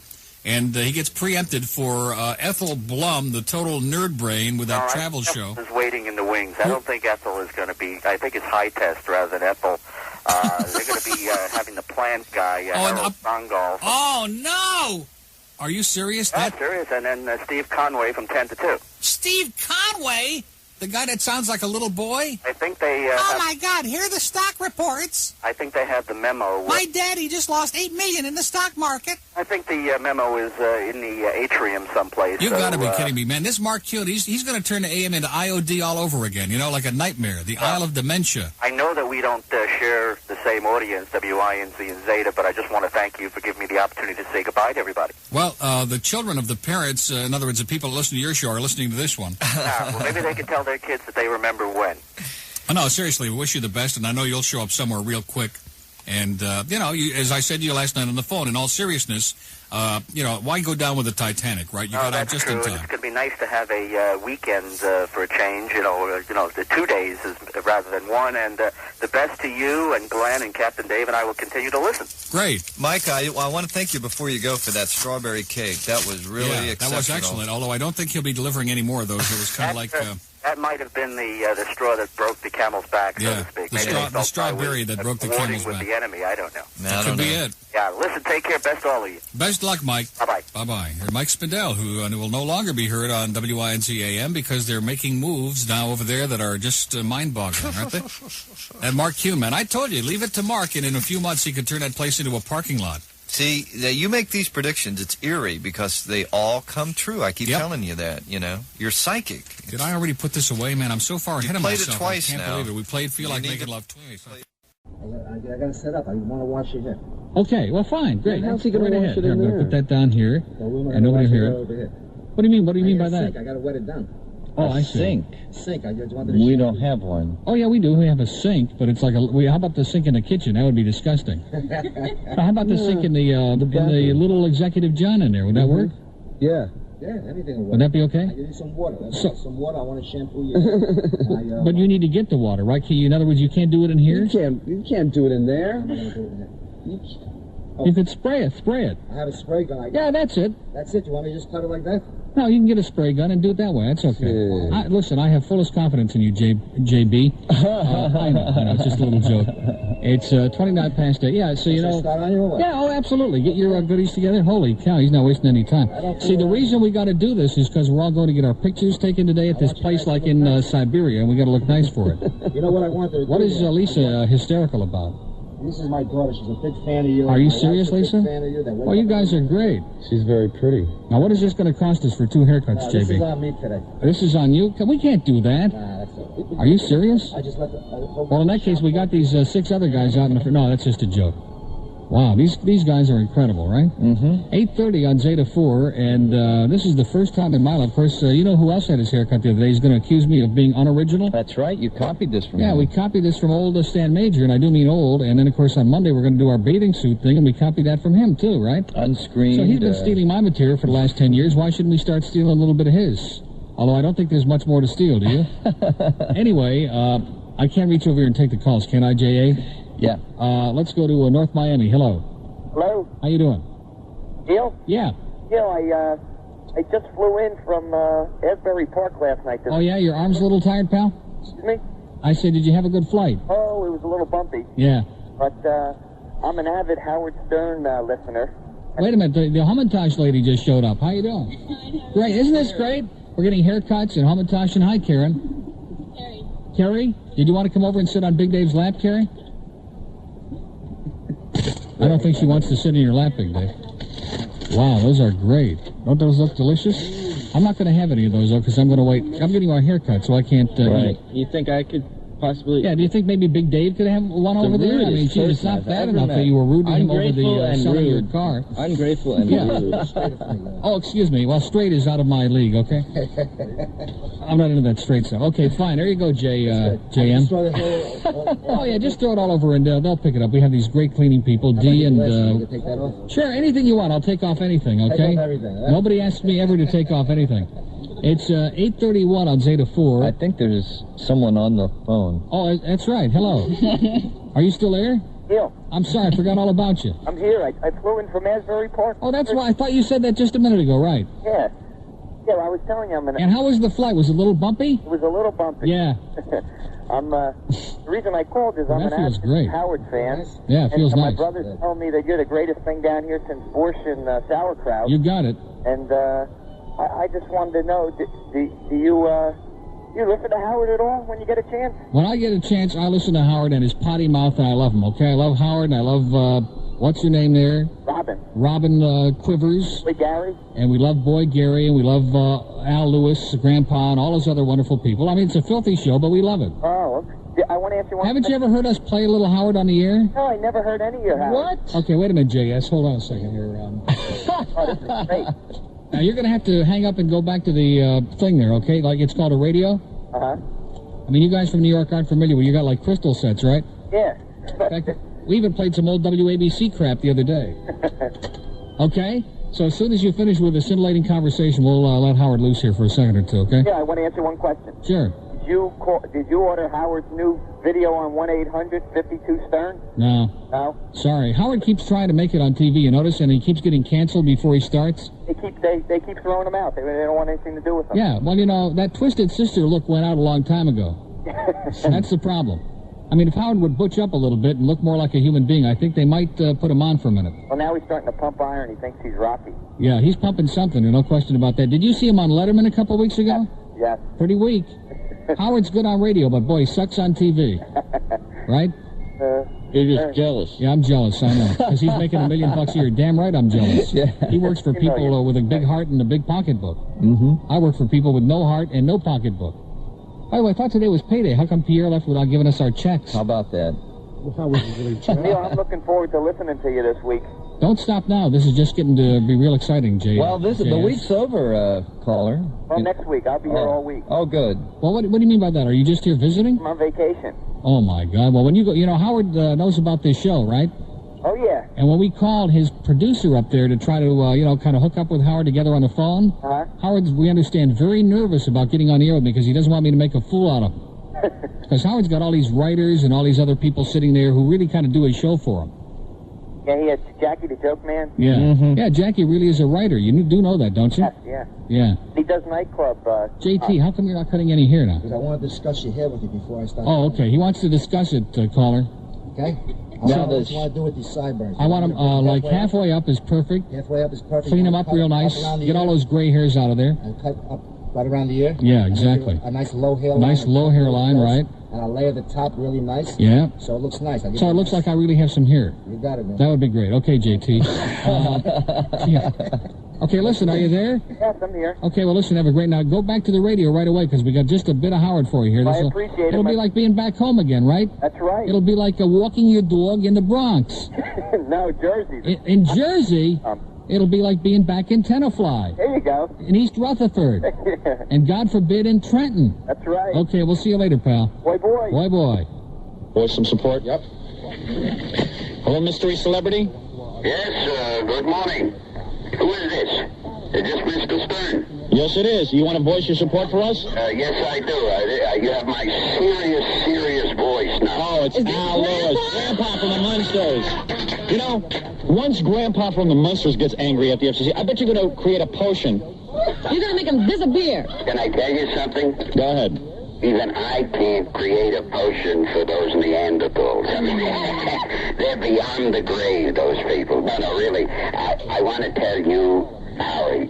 And he gets preempted for Ethel Blum, the total nerd brain, with that travel show. Is waiting in the wings. I don't think Ethel is going to be. I think it's High Test rather than Ethel. They're going to be having the plant guy, Harold Songolf. Oh, no! Are you serious? I'm serious. And then Steve Conway from 10 to 2. Steve Conway? The guy that sounds like a little boy? I think they... my God, here are the stock reports. I think they have the memo. My daddy just lost $8 million in the stock market. I think the memo is in the atrium someplace. You've got to be kidding me, man. This Mark Kuhn, he's going to turn the AM into IOD all over again, you know, like a nightmare, the Isle of Dementia. I know that we don't share the same audience, WINZ and Zeta, but I just want to thank you for giving me the opportunity to say goodbye to everybody. Well, the children of the parents, in other words, the people that listen to your show are listening to this one. Well, maybe they can tell their kids that they remember when. Oh, no, seriously, we wish you the best, and I know you'll show up somewhere real quick. And, as I said to you last night on the phone, in all seriousness, why go down with the Titanic, right? You got out just in time. It's going to be nice to have a weekend for a change, the 2 days rather than one. And the best to you and Glenn and Captain Dave, and I will continue to listen. Great. Mike, I want to thank you before you go for that strawberry cake. That was really exceptional. That was excellent, although I don't think he'll be delivering any more of those. It was kind of like... That might have been the straw that broke the camel's back, so to speak. The strawberry that broke the camel's back. With the enemy, I don't know. That could be it. Yeah, listen, take care. Best to all of you. Best luck, Mike. Bye-bye. Bye-bye. Here's Mike Spindell, who will no longer be heard on WINZ AM because they're making moves now over there that are just mind-boggling, aren't they? And Mark Kuhn, man, I told you, leave it to Mark, and in a few months he could turn that place into a parking lot. See, you make these predictions. It's eerie because they all come true. I keep telling you that, You're psychic. Did I already put this away, man? I'm so far ahead of myself. You played it twice now. I can't believe it. We played Feel Like Making Love twice. I got to set up. I want to wash your hair. Okay, well, fine. Great. How's he going to wash it in there? I'm going to put that down here. And nobody will hear it. What do you mean? What do you mean by that? I got to wet it down. Oh, I see. Sink. I just wanted to We don't have one. Oh, yeah, we do. We have a sink, but it's like how about the sink in the kitchen? That would be disgusting. How about the sink in the little Executive John in there? Would that work? Yeah. Yeah, anything will work. Would that be okay? I give you some water. Some water. I want to shampoo you. But you need to get the water, right? In other words, you can't do it in here? You can't do it in there. I'm not going to do it in there. You could spray it. I have a spray gun. Yeah, that's it. That's it. You want me to just cut it like that? No, you can get a spray gun and do it that way. That's okay. Listen, I have fullest confidence in you, JB. I know, it's just a little joke. It's 29 past 8. Yeah, so you know. Start on you or what? Yeah, oh, absolutely. Get your goodies together. Holy cow, he's not wasting any time. See, the reason we got to do this is because we're all going to get our pictures taken today at this place like in Siberia, and we got to look nice for it. You know what I want to do? What is Lisa hysterical about? This is my daughter. She's a big fan of you. Are you serious, Lisa? Fan of you. Well, you guys are great. She's very pretty. Now, what is this going to cost us for 2 haircuts, JB? This is on me today. This is on you? We can't do that. Nah, that's it. Are you serious? I just let the... Well, in that case, we got these 6 other guys out in the... No, that's just a joke. Wow, these guys are incredible, right? Mm-hmm. 8:30 on Zeta 4, and this is the first time in my life. Of course, you know who else had his haircut the other day? He's going to accuse me of being unoriginal. That's right. You copied this from him. Yeah, we copied this from old Stan Major, and I do mean old. And then, of course, on Monday we're going to do our bathing suit thing, and we copied that from him, too, right? Unscreened. So he's been stealing my material for the last 10 years. Why shouldn't we start stealing a little bit of his? Although I don't think there's much more to steal, do you? Anyway, I can't reach over here and take the calls, can I, J.A.? Yeah. Let's go to North Miami. Hello. Hello? How you doing? Gil? Yeah. Gil, I just flew in from Asbury Park last night. Oh, yeah? Your arm's a little tired, pal? Excuse me? I said, did you have a good flight? Oh, it was a little bumpy. Yeah. But I'm an avid Howard Stern listener. Wait a minute. The Hamantash lady just showed up. How you doing? Great. Isn't this great? We're getting haircuts and Hamantash. And hi, Karen. Carrie? Did you want to come over and sit on Big Dave's lap, Carrie? I don't think she wants to sit in your lap, Big Dave. Wow, those are great. Don't those look delicious? I'm not going to have any of those, though, because I'm going to wait. I'm getting my haircut, so I can't eat. You think I could possibly... Yeah, do you think maybe Big Dave could have one over there? I mean, gee, it's not bad enough that you were rude to him over the selling your car. Ungrateful and rude. Oh, excuse me. Well, straight is out of my league, okay? I'm not into that straight stuff. Okay, fine. There you go, JM. Oh, yeah, just throw it all over and they'll pick it up. We have these great cleaning people, D and... Take that off? Sure, anything you want. I'll take off anything, okay? Take off everything. Huh? Nobody asks me ever to take off anything. It's 8:31 on Zeta 4. I think there's someone on the phone. Oh, that's right. Hello. Are you still there? Gil. I'm sorry, I forgot all about you. I'm here. I flew in from Asbury Park. Oh, that's why. I thought you said that just a minute ago, right? Yeah. Yeah, I was telling you I'm And how was the flight? Was it a little bumpy? It was a little bumpy. Yeah. The reason I called is I'm an avid Howard fan. Yeah, it feels and nice. My brother's telling me that you're the greatest thing down here since Borscht and sauerkraut. You got it. And I just wanted to know, do you listen to Howard at all when you get a chance? When I get a chance, I listen to Howard and his potty mouth, and I love him, okay? I love Howard, and I love, what's your name there? Robin Quivers. Boy Gary. And we love Boy Gary, and we love Al Lewis, Grandpa, and all those other wonderful people. I mean, it's a filthy show, but we love it. Oh, I want to ask you one Haven't you ever heard us play a little Howard on the air? No, I never heard any of your Howard. What? Okay, wait a minute, JS. Hold on a second here. Oh, this is great. Now, you're going to have to hang up and go back to the thing there, okay? Like, it's called a radio? Uh-huh. I mean, you guys from New York aren't familiar with You got, like, crystal sets, right? Yeah. In fact, we even played some old WABC crap the other day. Okay? So as soon as you finish with a scintillating conversation, we'll let Howard loose here for a second or two, okay? Yeah, I want to answer one question. Sure. Did you order Howard's new video on 1-800-52-STERN? No. No? Sorry. Howard keeps trying to make it on TV, you notice? And he keeps getting canceled before he starts. They keep throwing them out. They don't want anything to do with them. Yeah, well, you know, that Twisted Sister look went out a long time ago. That's the problem. I mean, if Howard would butch up a little bit and look more like a human being, I think they might put him on for a minute. Well, now he's starting to pump iron. He thinks he's Rocky. Yeah, he's pumping something, no question about that. Did you see him on Letterman a couple of weeks ago? Yes. Pretty weak. Howard's good on radio, but boy, he sucks on TV. Right? You're just jealous. Yeah, I'm jealous, I know. Because he's making $1 million a year. Damn right I'm jealous. Yeah. He works for people with a big heart and a big pocketbook. Mm-hmm. I work for people with no heart and no pocketbook. By the way, I thought today was payday. How come Pierre left without giving us our checks? How about that? Neil, I'm looking forward to listening to you this week. Don't stop now. This is just getting to be real exciting, Jay. Well, the week's over, caller. Well, next week. I'll be here all week. Oh, good. Well, what do you mean by that? Are you just here visiting? I'm on vacation. Oh, my God. Well, when you go, you know, Howard knows about this show, right? Oh, yeah. And when we called his producer up there to try to, kind of hook up with Howard together on the phone, Howard's, we understand, very nervous about getting on the air with me because he doesn't want me to make a fool out of him. Because Howard's got all these writers and all these other people sitting there who really kind of do his show for him. Yeah, he has Jackie the Joke Man. Yeah. Yeah, Jackie really is a writer. You do know that, don't you? Yes, yeah. Yeah. He does nightclub. JT, how come you're not cutting any hair now? Because I want to discuss your hair with you before I start. Oh, okay. He wants to discuss it, caller. Okay? What I want to do with these sideburns. I want him, like, halfway up is perfect. Halfway up is perfect. Clean them up real nice. Get all those gray hairs out of there. And cut up right around the ear. Yeah, exactly. A nice low hairline. Nice low hairline, right. And I'll layer the top really nice. Yeah. So it looks nice. So it looks like I really have some hair. You got it, man. That would be great. Okay, JT. Yeah. Okay, listen, are you there? Yes, I'm here. Okay, well, listen, have a great... Now, go back to the radio right away, because we got just a bit of Howard for you here. I appreciate it. It'll be like being back home again, right? That's right. It'll be like walking your dog in the Bronx. No, Jersey. In Jersey, it'll be like being back in Tenafly. There you go. In East Rutherford. And God forbid, in Trenton. That's right. Okay, we'll see you later, pal. Boy, boy. Boy, boy. Voice some support? Yep. Hello, mystery celebrity? Yes, good morning. Who is this? Is this Mr. Stern? Yes, it is. You want to voice your support for us? Yes, I do. You have my serious voice now. Oh, it's Al Lewis, Grandpa from the Munsters. You know, once Grandpa from the Munsters gets angry at the FCC, I bet you're going to create a potion. You're going to make him disappear. Can I tell you something? Go ahead. Even I can't create a potion for those Neanderthals. I mean, they're beyond the grave, those people. No, really. I want to tell you, Howie,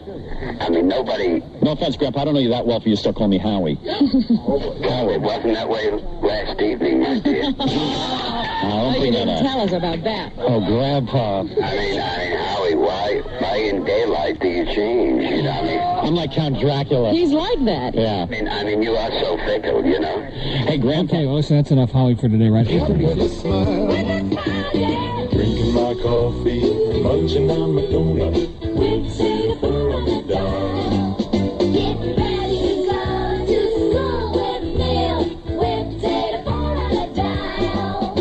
I mean, nobody... No offense, Grandpa, I don't know you that well for you to start calling me Howie. Well, it wasn't that way last evening, my dear. Don't bring that up. Tell us about that. Oh, Grandpa. I mean, Howie, why in daylight do you change? You know, I mean... I'm like Count Dracula. He's like that. Yeah. I mean, you are so fickle, you know. Hey, Grandpa. Okay, well, listen, that's enough Howie for today, right? Drinking my coffee, munching on my donut. With Singapore on the dial. Getting ready to go to school with Neil. With Singapore on the dial.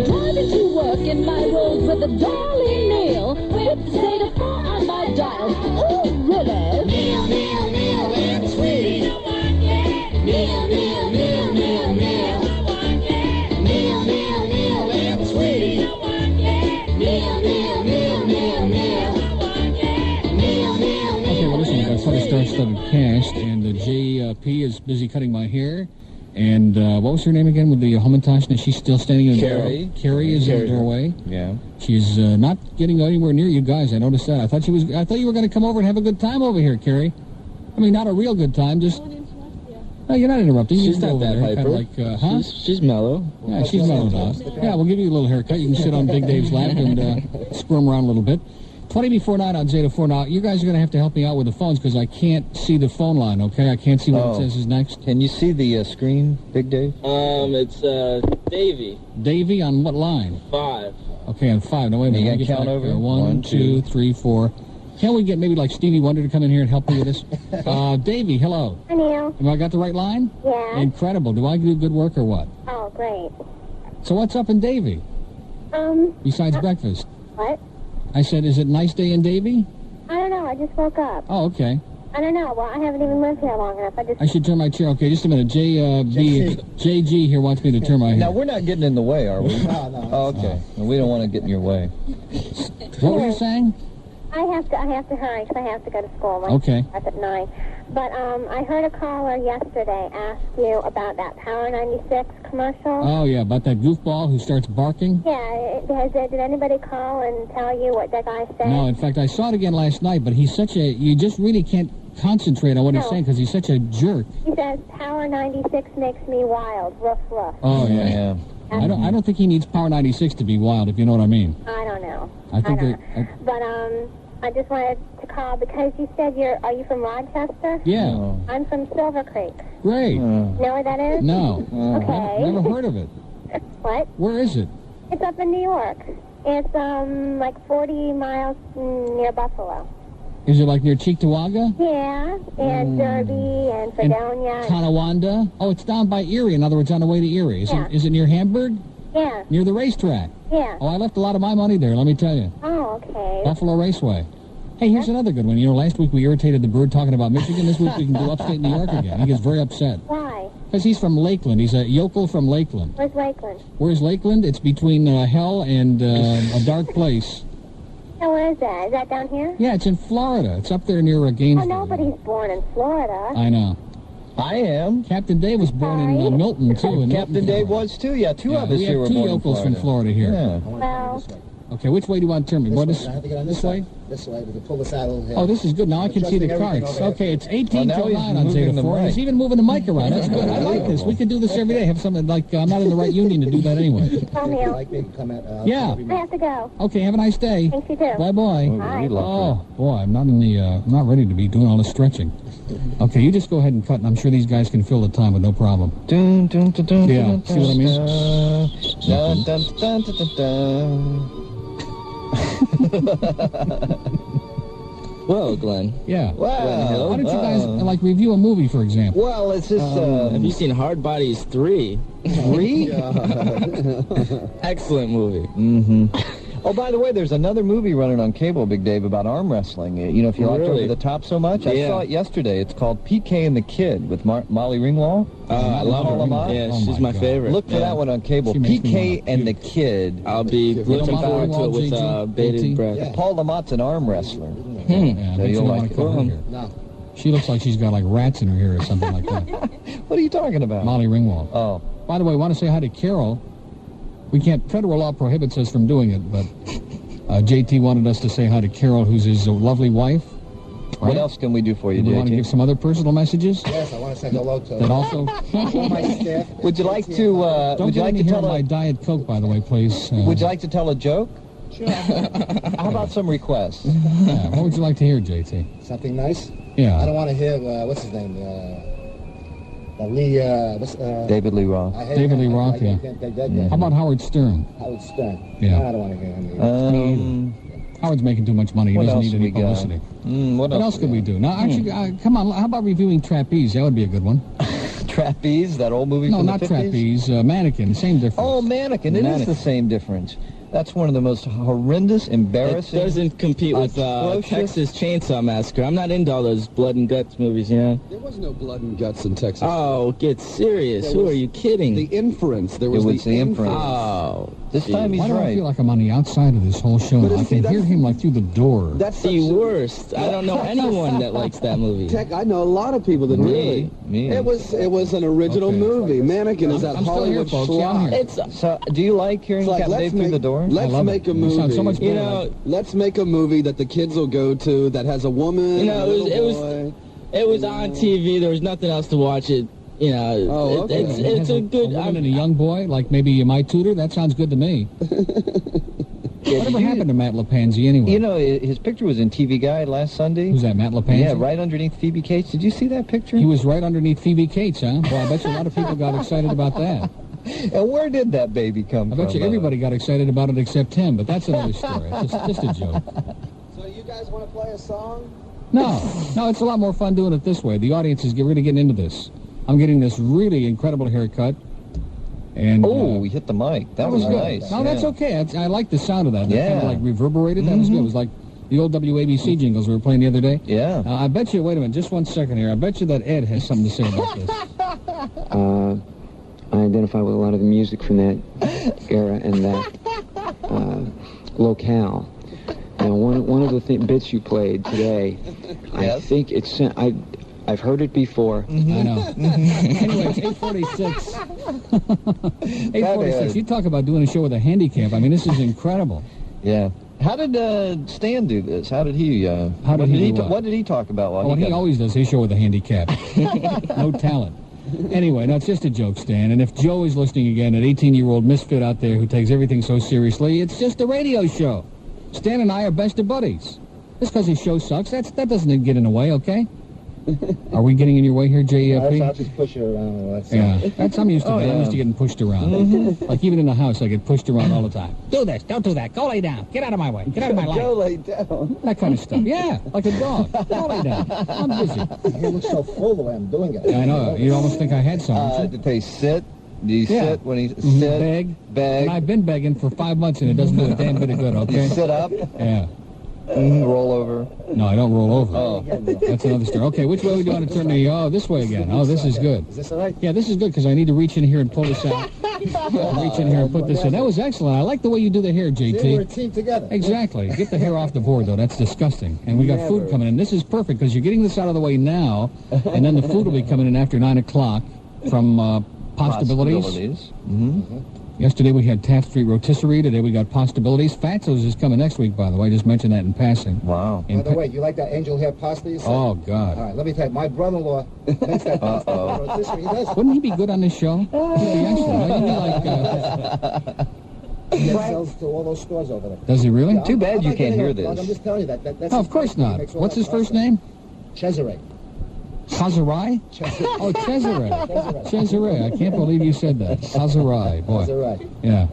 Driving to work in my road with a darling Neil. With Singapore on my dial. Oh, really? Neil, and sweet. Neil, and sweet. Okay, well, listen, that's how I started cast, and the JP is busy cutting my hair. And what was her name again with the Homentage? She's still standing in the doorway. Carrie is in the doorway. Yeah. She's not getting anywhere near you guys. I noticed that. I thought you were going to come over and have a good time over here, Carrie. I mean, not a real good time, just... No, you're not interrupting. She's not that hyper. Like, huh? She's mellow. Yeah, she's mellowed out. Yeah, we'll give you a little haircut. You can sit on Big Dave's lap and squirm around a little bit. 20 before 9 on Zeta 4. Now, you guys are going to have to help me out with the phones because I can't see the phone line, okay? I can't see what it says is next. Can you see the screen, Big Dave? It's Davey. Davey on what line? 5. Okay, on 5. No, wait a minute. You count over? 1, 2, 3, 4. Can't we get maybe like Stevie Wonder to come in here and help me with this? Davey, hello. Hi, Neil. Have I got the right line? Yeah. Incredible. Do I do good work or what? Oh, great. So what's up in Davey? Besides breakfast? What? I said, is it a nice day in Davey? I don't know. I just woke up. Oh, okay. I don't know. Well, I haven't even lived here long enough. I should turn my chair. Okay, just a minute. JG here wants me to turn my hair. Now, we're not getting in the way, are we? No. Oh, okay. Well, we don't want to get in your way. What were you saying? I have to hurry because I have to go to school. Okay. Starts at 9. But I heard a caller yesterday ask you about that Power 96 commercial. Oh, yeah, about that goofball who starts barking? Yeah. Did anybody call and tell you what that guy said? No, in fact, I saw it again last night, but he's such a... You just really can't concentrate on what he's saying because he's such a jerk. He says, Power 96 makes me wild. Roof, roof. Oh, yeah. I don't think he needs Power 96 to be wild, if you know what I mean. I don't know. But I just wanted to call because you said are you from Rochester? Yeah. I'm from Silver Creek. Great. Know where that is? No. Okay. Never heard of it. What? Where is it? It's up in New York. It's like 40 miles near Buffalo. Is it like near Cheektowaga? Yeah, and Derby and Fredonia. Tonawanda? Oh, it's down by Erie. In other words, on the way to Erie. Is it near Hamburg? Yeah. Near the racetrack. Yeah. Oh, I left a lot of my money there, let me tell you. Oh, okay. Buffalo Raceway. Hey, here's another good one. You know, last week we irritated the bird talking about Michigan. This week we can do upstate New York again. He gets very upset. Why? Because he's from Lakeland. He's a yokel from Lakeland. Where's Lakeland? Where's Lakeland? It's between hell and a dark place. Oh, where is that? Is that down here? Yeah, it's in Florida. It's up there near Gainesville. Oh, nobody's born in Florida. I know. I am. Captain Dave was born in Milton, too. Captain Dave was, too. Yeah, two of us here were born in Florida. We have two yokels from Florida here. Yeah. Well... Okay, which way do you want to turn me? This What way. is I have to get on this way? This way. We can pull this out a little here. Oh, this is good. Now I can see the carts. Okay, it's 18 till 9 on Zeta 4. He's even moving the mic around. That's good. I like this. We could do this every day. Have something like, I'm not in the right union to do that anyway. Yeah. I have to go. Okay, have a nice day. Thanks, you too. Bye-bye. Bye. Oh, boy, I'm not in the, I'm not ready to be doing all this stretching. Okay, you just go ahead and cut, and I'm sure these guys can fill the time with no problem. Dun, dun, dun, dun, yeah, dun, see what I mean? Dun, dun, dun, dun, dun, dun. Well, Glenn. Yeah. Wow. Why don't you guys, like, review a movie, for example? Well, it's just... have you seen Hard Bodies 3? 3? Excellent movie. Mm-hmm. Oh, by the way, there's another movie running on cable, Big Dave, about arm wrestling. You know, if you like Over the Top so much. I saw it yesterday. It's called PK and the Kid with Molly Ringwald. I love her. Yeah, she's my favorite. Look for that one on cable. PK and the Kid. I'll be looking forward to it with bated breath. Yeah, Paul Lamott's an arm wrestler. Yeah, So you'll like it. No. She looks like she's got, like, rats in her hair or something like that. What are you talking about? Molly Ringwald. Oh. By the way, I want to say hi to Carol. We can't, federal law prohibits us from doing it, but JT wanted us to say hi to Carol, who's his lovely wife. Right? What else can we do for you, JT? You want to give some other personal messages? Yes, I want to say hello to that also. all my staff. Would you like to? Don't would you like to tell tell my Diet Coke, by the way, please? Would you like to tell a joke? Sure. How about some requests? Yeah, what would you like to hear, JT? Something nice? Yeah. I don't want to hear, what's his name? David Lee Roth. David Lee Roth, yeah. How about Howard Stern? Howard Stern. Yeah. No, I don't want to hear him. Howard's making too much money. He What doesn't else need any we got? publicity. What else could we do? Now, actually, come on, how about reviewing Trapeze? That would be a good one. Trapeze, that old movie No, from not the 50s? Trapeze. Mannequin, same difference. Oh, Mannequin. It is the same difference. That's one of the most horrendous, embarrassing... It doesn't compete with Texas Chainsaw Massacre. I'm not into all those blood and guts movies, you know? There was no blood and guts in Texas. Oh, get serious. Who are you kidding? The inference. There was the inference. Oh. This time he's Why do I right. feel like I'm on the outside of this whole show? I can hear him like through the door. That's the worst. I don't know anyone that likes that movie. Tech, I know a lot of people that really. Me. It was an original movie. Mannequin is that I'm still here, Hollywood folks. Yeah, I'm schlock. here. So, do you like hearing It's like, Captain Dave through the door? Let's make a movie. Sounds so much better. You know, let's make a movie that the kids will go to that has a woman. You know, it was on TV. There was nothing else to watch. It, you know, it's a good. A woman and a young boy, like maybe my tutor. That sounds good to me. Whatever happened to Matt LaPanzi anyway? You know, his picture was in TV Guide last Sunday. Who's that, Matt LaPanzi? Yeah, right underneath Phoebe Cates. Did you see that picture? He was right underneath Phoebe Cates, huh? Well, I bet you a lot of people got excited about that. And where did that baby come from? I bet you everybody got excited about it except him, but that's another story. It's just a joke. So you guys want to play a song? No, it's a lot more fun doing it this way. The audience is really getting into this. I'm getting this really incredible haircut. And, we hit the mic. That was good. nice. No, that's okay. I like the sound of that. That Yeah. kind of like reverberated. That was good. It was like the old WABC jingles we were playing the other day. Yeah. I bet you, wait a minute, just one second here. I bet you that Ed has something to say about this. I identify with a lot of the music from that era and that locale. Now, one of the bits you played today, I think it's... I've heard it before. I know. Anyway, it's 8:46. 8:46. You talk about doing a show with a handicap. I mean, this is incredible. Yeah. How did Stan do this? How did he... How did he do what? What did he talk about? Well, he always does his show with a handicap. No talent. Anyway, no, it's just a joke, Stan. And if Joe is listening again, an 18-year-old misfit out there who takes everything so seriously, it's just a radio show. Stan and I are best of buddies. Just because his show sucks, that doesn't get in the way, okay? Are we getting in your way here, JEFP? I'll just push you around. That's I'm used to that. I'm used to getting pushed around. Like even in the house, I get pushed around all the time. Do this, don't do that. Go lay down. Get out of my way. Get out of my life. Go lay down. That kind of stuff. Yeah, like a dog. Go lay down. I'm busy. You look so full the way I'm doing it. I know. You almost think I had some. Did they sit? Do you sit when he sit? Beg. Beg. And I've been begging for 5 months, and it doesn't do a damn bit of good, okay? You sit up? Yeah. Roll over? No, I don't roll over. Oh. That's another story. Okay, which way are we doing to turn the... Oh, this way again. Oh, this is good. Is this all right? Yeah, this is good, because I need to reach in here and pull this out. Reach in here and put this in. That was excellent. I like the way you do the hair, JT. See, we're a team together. Exactly. Get the hair off the board, though. That's disgusting. And we got food coming in. This is perfect, because you're getting this out of the way now, and then the food will be coming in after 9 o'clock from Pastabilities. Yesterday we had Taft Street Rotisserie. Today we got Pastabilities. Fatso's is coming next week, by the way. Just mention that in passing. Wow. By the way, you like that angel hair pasta you said? Oh, God. All right, let me tell you, my brother-in-law makes that pasta rotisserie. He does. Wouldn't he be good on this show? He'd be excellent. Wouldn't he He sells to all those stores over there. Does he really? Yeah, Too bad I'm you not can't getting hear a plug, this. I'm just telling you that. That's Oh, of course not. What's his first name? Cesare. Chazarai? Oh, Cesare. Cesare. I can't believe you said that. Chazarai. Boy. Cesare. Yeah.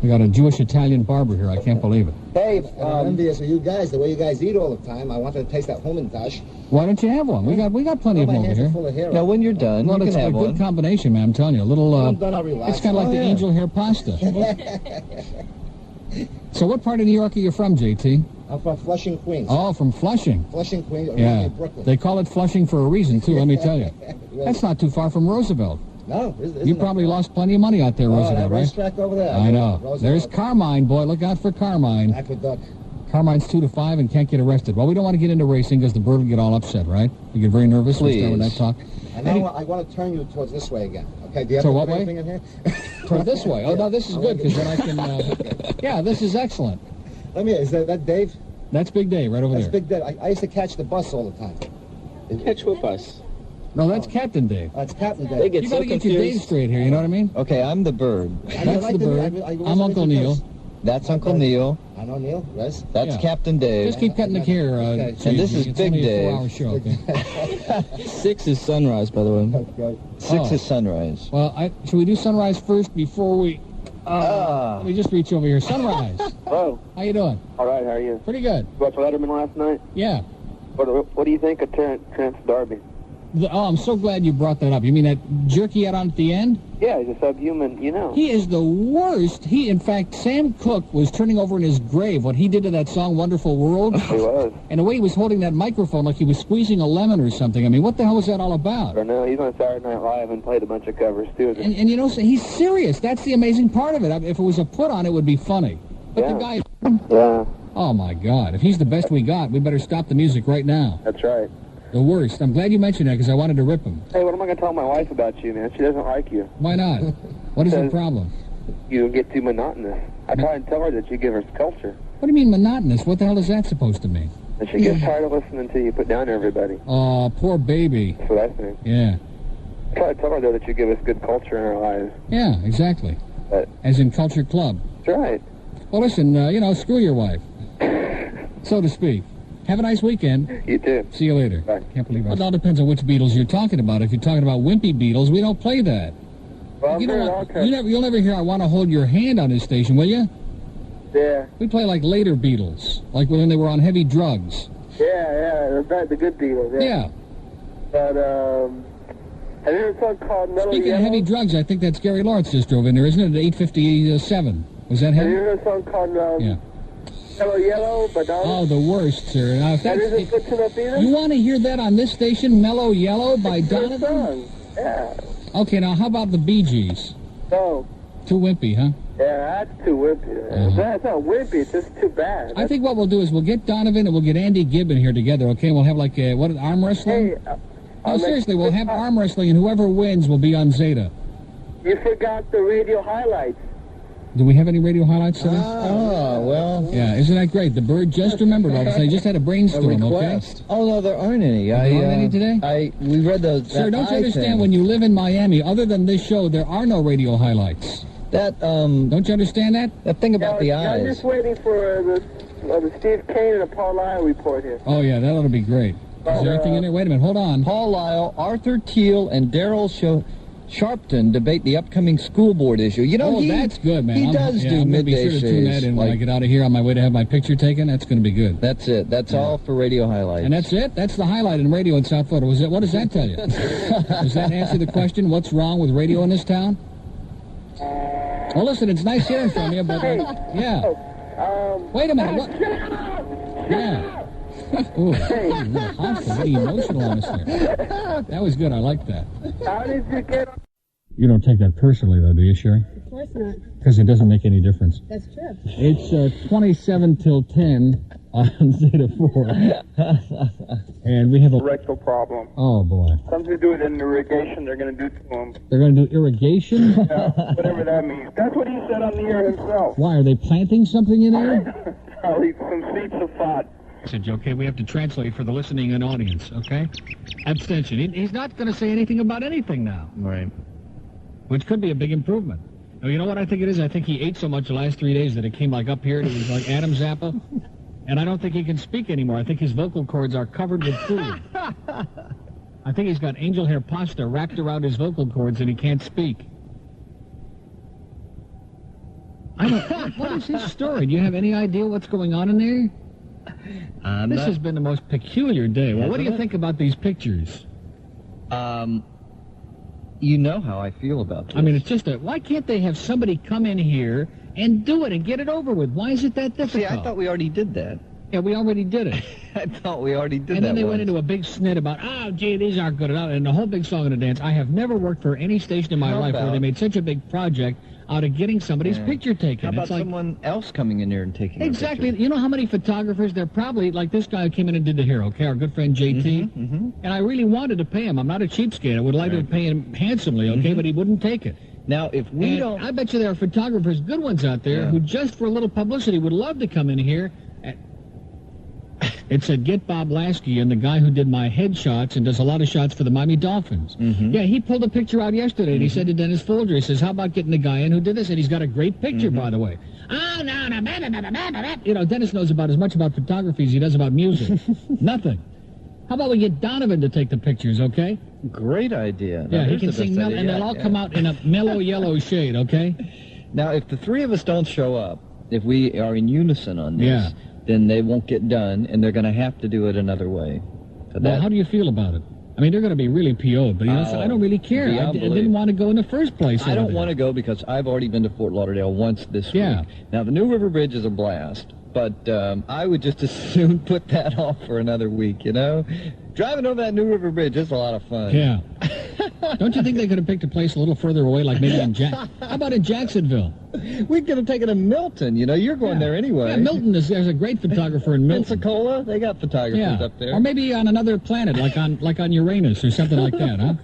We got a Jewish-Italian barber here. I can't believe it. Hey, I'm envious of you guys, the way you guys eat all the time. I wanted to taste that Hummintosh. Why don't you have one? We got plenty of them over here. Full of hair. Now, when you're done, Well, you it's can a have good one. combination, man. I'm telling you. A little, When I'm done, I'll relax. it's kind of like the angel hair pasta. So what part of New York are you from, JT? I'm from Flushing, Queens. Oh, from Flushing. Flushing, Queens, Yeah. Brooklyn. They call it Flushing for a reason, too, let me tell you. That's not too far from Roosevelt. No, You probably lost plenty of money out there, Roosevelt, that right? racetrack over there. I know. Roosevelt. There's Carmine, boy. Look out for Carmine. Aqueduct. Carmine's 2 to 5 and can't get arrested. Well, we don't want to get into racing because the bird will get all upset, right? You get very nervous when we start with that talk. And now I want to turn you towards this way again. Okay, do you have So to what put way? anything in here? Toward this way. Oh, no, this is good because then I can... yeah, this is excellent. Is that Dave? That's Big Dave right over That's there. Big Dave. I used to catch the bus all the time. Catch with us. No, that's Captain Dave. That's Captain Dave. They get You so got to get your Dave straight here, you know what I mean? Okay, I'm the bird. That's the bird. I'm Uncle Neil. That's Uncle Neil. I know Neil, yes. That's Yeah. Captain Dave. Just keep cutting the hair. Okay. And this is it's Big only Dave. a 4-hour show, okay? 6 is sunrise, by the way. Okay. 6 is sunrise. Well, should we do sunrise first before we... let me just reach over here. Sunrise. Hello. How you doing? All right, how are you? Pretty good. You watched Letterman last night? Yeah. What do you think of Trent Darby? I'm so glad you brought that up. You mean that jerk he had on at the end? Yeah, he's a subhuman, you know. He is the worst. In fact, Sam Cooke was turning over in his grave what he did to that song, Wonderful World. He was. And the way he was holding that microphone like he was squeezing a lemon or something. I mean, what the hell was that all about? Or no, he's on Saturday Night Live and played a bunch of covers, too. And you know, so he's serious. That's the amazing part of it. If it was a put-on, it would be funny. But Yeah. the guy... Yeah, Oh, my God. If he's the best we got, we better stop the music right now. that's right. The worst. I'm glad you mentioned that because I wanted to rip him. Hey, what am I going to tell my wife about you, man? She doesn't like you. Why not? What is the Because- problem? You get too monotonous. I try and tell her that you give her culture. What do you mean monotonous? What the hell is that supposed to mean? And she gets tired of listening to you put down everybody. Oh, poor baby. That's what I think. Yeah. I try to tell her, though, that you give us good culture in our lives. Yeah, exactly. But As in Culture Club. that's right. Well, listen, screw your wife. So to speak. Have a nice weekend. You too. See you later. Bye. Can't believe it. Well, it all depends on which Beatles you're talking about. If you're talking about wimpy Beatles, we don't play that. Well, You know man, what? okay. You'll never hear I Want to Hold Your Hand on this station, will you? Yeah. We play like later Beatles. Like when they were on heavy drugs. Yeah, the good Beatles, Yeah. But, have you heard a song called Mellow Speaking Yellow? of heavy drugs, I think that's Gary Lawrence just drove in there, isn't it? At 8:57. Was that Have you him? heard a song called Yeah. Mellow Yellow by Donna? Oh, the worst, sir. Now, if That that's, isn't good enough either? you want to hear that on this station, Mellow Yellow by It's a good Donovan? song. Yeah. Okay, now how about the Bee Gees? No. Too wimpy, huh? Yeah, that's too wimpy. That's not wimpy, it's just too bad. I think what we'll do is we'll get Donovan and we'll get Andy Gibb in here together, okay? We'll have like arm wrestling? Hey, No, seriously, we'll have arm wrestling and whoever wins will be on Zeta. you forgot the radio highlights. Do we have any radio highlights today? Oh, well. Yeah, isn't that great? The bird just remembered all this. I just had a brainstorm, okay? Oh, no, there aren't any. There aren't any today? We read the... Sir, don't you understand when you live in Miami, other than this show, there are no radio highlights? Don't you understand that? That thing about the I'm eyes. just waiting for the Steve Kane and the Paul Lyle report here. Oh, yeah, that ought to be great. Is there anything in there? Wait a minute, hold on. Paul Lyle, Arthur Teal, and Daryl Sharpton debate the upcoming school board issue. You know, that's good, man. He does do I'm midday be sure to tune that in when I get out of here on my way to have my picture taken. That's going to be good. That's it. That's all for radio highlights. And that's it? That's the highlight in radio in South Florida. What does that tell you? Does that answer the question, what's wrong with radio in this town? Well, listen, it's nice hearing from you, but, yeah. Wait a minute. What? Yeah. Ooh, very emotional on us there. That was good. I like that. How did you get on? You don't take that personally, though, do you, Sherry? Of course not. Because it doesn't make any difference. That's true. It's 27 till 10 on Zeta 4. And we have a Rectal problem. Oh, boy. Something to do with an irrigation they're going to do to him. They're going to do irrigation? Yeah, whatever that means. That's what he said on the air himself. Why, are they planting something in there? Some seeds of thought. Okay, we have to translate for the listening and audience, okay? Abstention. He's not going to say anything about anything now. Right. Which could be a big improvement. Now, you know what I think it is? I think he ate so much the last 3 days that it came like up here and it was like Adam's apple. And I don't think he can speak anymore. I think his vocal cords are covered with food. I think he's got angel hair pasta wrapped around his vocal cords and he can't speak. What is his story? Do you have any idea what's going on in there? This has been the most peculiar day. Well, what do you think about these pictures? You know how I feel about this. I mean, it's just why can't they have somebody come in here and do it and get it over with? Why is it that difficult? See, I thought we already did that. Yeah, we already did it. I thought we already did that. And then they went into a big snit about, oh, gee, these aren't good enough, and the whole big song and a dance. I have never worked for any station in my life where they made such a big project out of getting somebody's picture taken. How about someone else coming in there and taking exactly. You know how many photographers? They're probably, like this guy who came in and did the hero, okay, our good friend JT. And I really wanted to pay him. I'm not a cheapskate. I would like to pay him handsomely, okay, but he wouldn't take it. Now, if we don't... I bet you there are photographers, good ones out there, who just for a little publicity would love to come in here. It said, get Bob Lasky, and the guy who did my headshots and does a lot of shots for the Miami Dolphins. Yeah, he pulled a picture out yesterday, and he said to Dennis Folger, he says, how about getting the guy in who did this? And he's got a great picture, by the way. Oh, no. You know, Dennis knows about as much about photography as he does about music. Nothing. How about we get Donovan to take the pictures, okay? Great idea. Yeah, he can sing, and they'll all come out in a mellow yellow shade, okay? Now, if the three of us don't show up, if we are in unison on this, then they won't get done, and they're going to have to do it another way. Well, how do you feel about it? I mean, they're going to be really PO'd, but you know, so I don't really care. I didn't want to go in the first place. I don't want to go because I've already been to Fort Lauderdale once this week. Now, the New River Bridge is a blast, but I would just as soon put that off for another week, you know? Driving over that New River Bridge is a lot of fun. Yeah. Don't you think they could have picked a place a little further away, like maybe in How about in Jacksonville? We could have taken a Milton. You know, you're going there anyway. Yeah, Milton there's a great photographer in Milton. Pensacola, they got photographers up there. Or maybe on another planet, like on Uranus or something like that, huh?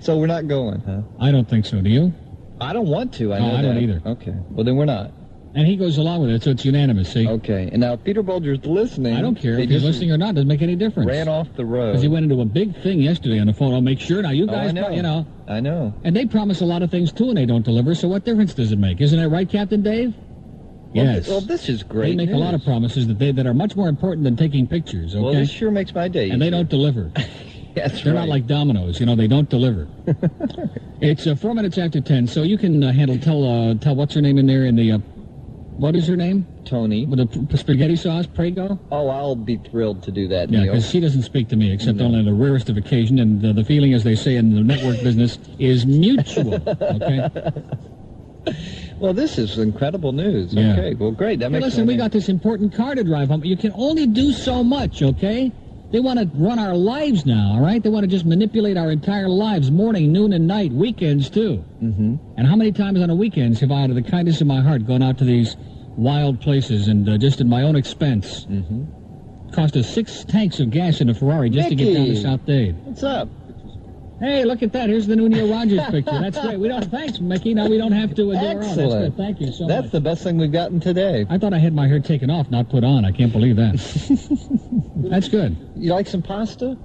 So we're not going, huh? I don't think so. Do you? I don't want to. I know I don't either. Okay. Well, then we're not. And he goes along with it, so it's unanimous, see? Okay. And now, if Peter Bulger's listening... I don't care if he's listening or not. It doesn't make any difference. Ran off the road. Because he went into a big thing yesterday on the phone. I'll make sure. Now, you guys, you know. I know. And they promise a lot of things, too, and they don't deliver, so what difference does it make? Isn't that right, Captain Dave? Yes. Well, this is great They make a lot of promises that are much more important than taking pictures, okay? Well, this sure makes my day. And they don't deliver. They're not like dominoes, you know, they don't deliver. It's 4 minutes after 10, so you can tell what's her name in there in the... What is her name? Tony. With the spaghetti sauce, Prego? Oh, I'll be thrilled to do that, Yeah, Neil. because she doesn't speak to me, except only on the rarest of occasion, and the feeling, as they say in the network business, is mutual, okay? Well, this is incredible news. Yeah. Okay, well, great. That makes listen, we got this important car to drive home. You can only do so much, okay? They want to run our lives now, all right? They want to just manipulate our entire lives, morning, noon, and night, weekends, too. And how many times on the weekends have I, out of the kindness of my heart, gone out to these wild places and just at my own expense? Cost us 6 tanks of gas in a Ferrari just to get down to South Dade. What's up? Hey, look at that. Here's the new Neil Rogers picture. That's great. Thanks, Mickey. Now we don't have to do our own. That's good. Thank you so much. That's the best thing we've gotten today. I thought I had my hair taken off, not put on. I can't believe that. That's good. You like some pasta?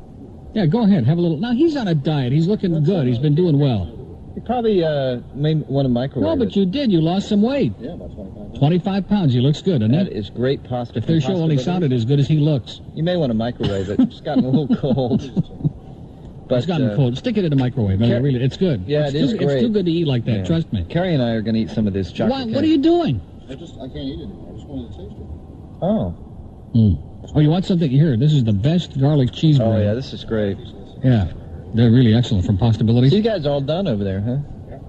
Yeah, go ahead. Have a little. Now, he's on a diet. He's looking good. He's been doing well. You probably may want to microwave No, but you did. You lost some weight. Yeah, about 25 pounds. 25 pounds. He looks good, doesn't he? That is great pasta. If their show only sounded as good as he looks. You may want to microwave it. It's gotten a little cold. But, it's gotten cold. Stick it in the microwave. Really, it's good. Yeah, it's great. It's too good to eat like that. Yeah. Trust me. Carrie and I are going to eat some of this chocolate. What are you doing? I can't eat it. I just wanted to taste it. Oh. Oh, you want something? Here, this is the best garlic cheese bread. Oh, yeah, this is great. Yeah, they're really excellent from Pastabilities. So you guys all done over there, huh?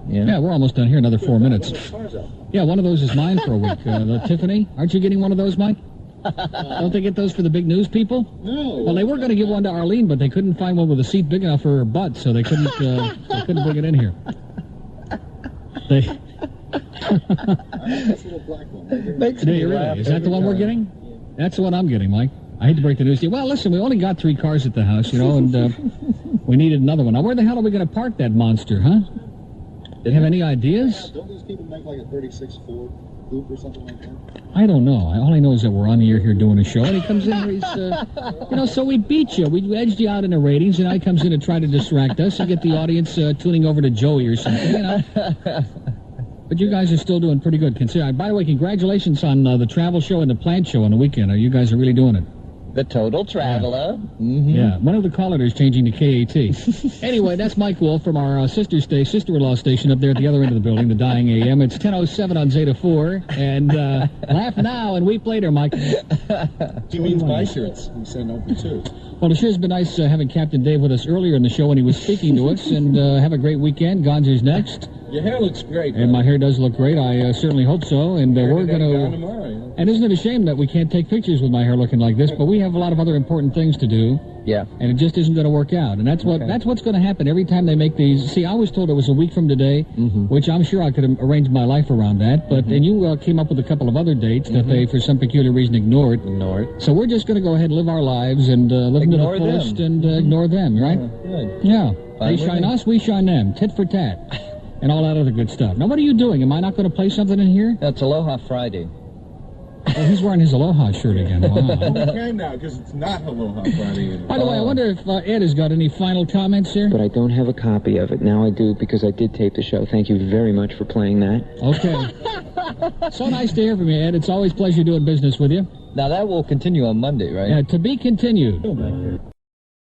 Yeah, we're almost done here. Another 4 minutes. Yeah, one of those is mine for a week. The Tiffany, aren't you getting one of those, Mike? Don't they get those for the big news people? No. Well, they were going to give one to Arlene, but they couldn't find one with a seat big enough for her butt, so they couldn't bring it in here. They. This little black one. Makes me laugh. Is that the one we're getting? That's the one I'm getting, Mike. I hate to break the news to you. Well, listen, we only got 3 cars at the house, and we needed another one. Now, where the hell are we going to park that monster, huh? Do you have any ideas? Don't these people make like a 36 Ford coupe or something like that? I don't know. All I know is that we're on the air here doing a show, and he comes in here, he's, so we beat you. We edged you out in the ratings, and now he comes in to try to distract us and get the audience tuning over to Joey or something, But you guys are still doing pretty good. By the way, congratulations on the travel show and the plant show on the weekend. You guys are really doing it. The Total Traveler. Yeah. Yeah, one of the callers is changing to KAT. Anyway, that's Mike Wolf from our sister-in-law station up there at the other end of the building, the Dying AM. It's 10:07 on Zeta 4, and laugh now and weep later, Mike. He means my shirts. We send over too. Well, it sure has been nice having Captain Dave with us earlier in the show when he was speaking to us, and have a great weekend. Gonzer's next. Your hair looks great. And my hair does look great. I certainly hope so. And we're going to... And isn't it a shame that we can't take pictures with my hair looking like this? But we have a lot of other important things to do. Yeah. And it just isn't going to work out. And that's what's going to happen every time they make these. See, I was told it was a week from today, which I'm sure I could have arranged my life around that. But and you came up with a couple of other dates that they, for some peculiar reason, ignored. So we're just going to go ahead and live our lives and live them to the fullest and ignore them, right? Good. Yeah. They shine us, we shine them. Tit for tat. And all that other good stuff. Now, what are you doing? Am I not going to play something in here? That's Aloha Friday. Oh, he's wearing his Aloha shirt again. Wow. Okay, now, because it's not Aloha Friday anymore. By the way, I wonder if Ed has got any final comments here? But I don't have a copy of it. Now I do, because I did tape the show. Thank you very much for playing that. Okay. So nice to hear from you, Ed. It's always a pleasure doing business with you. Now, that will continue on Monday, right? Yeah, to be continued.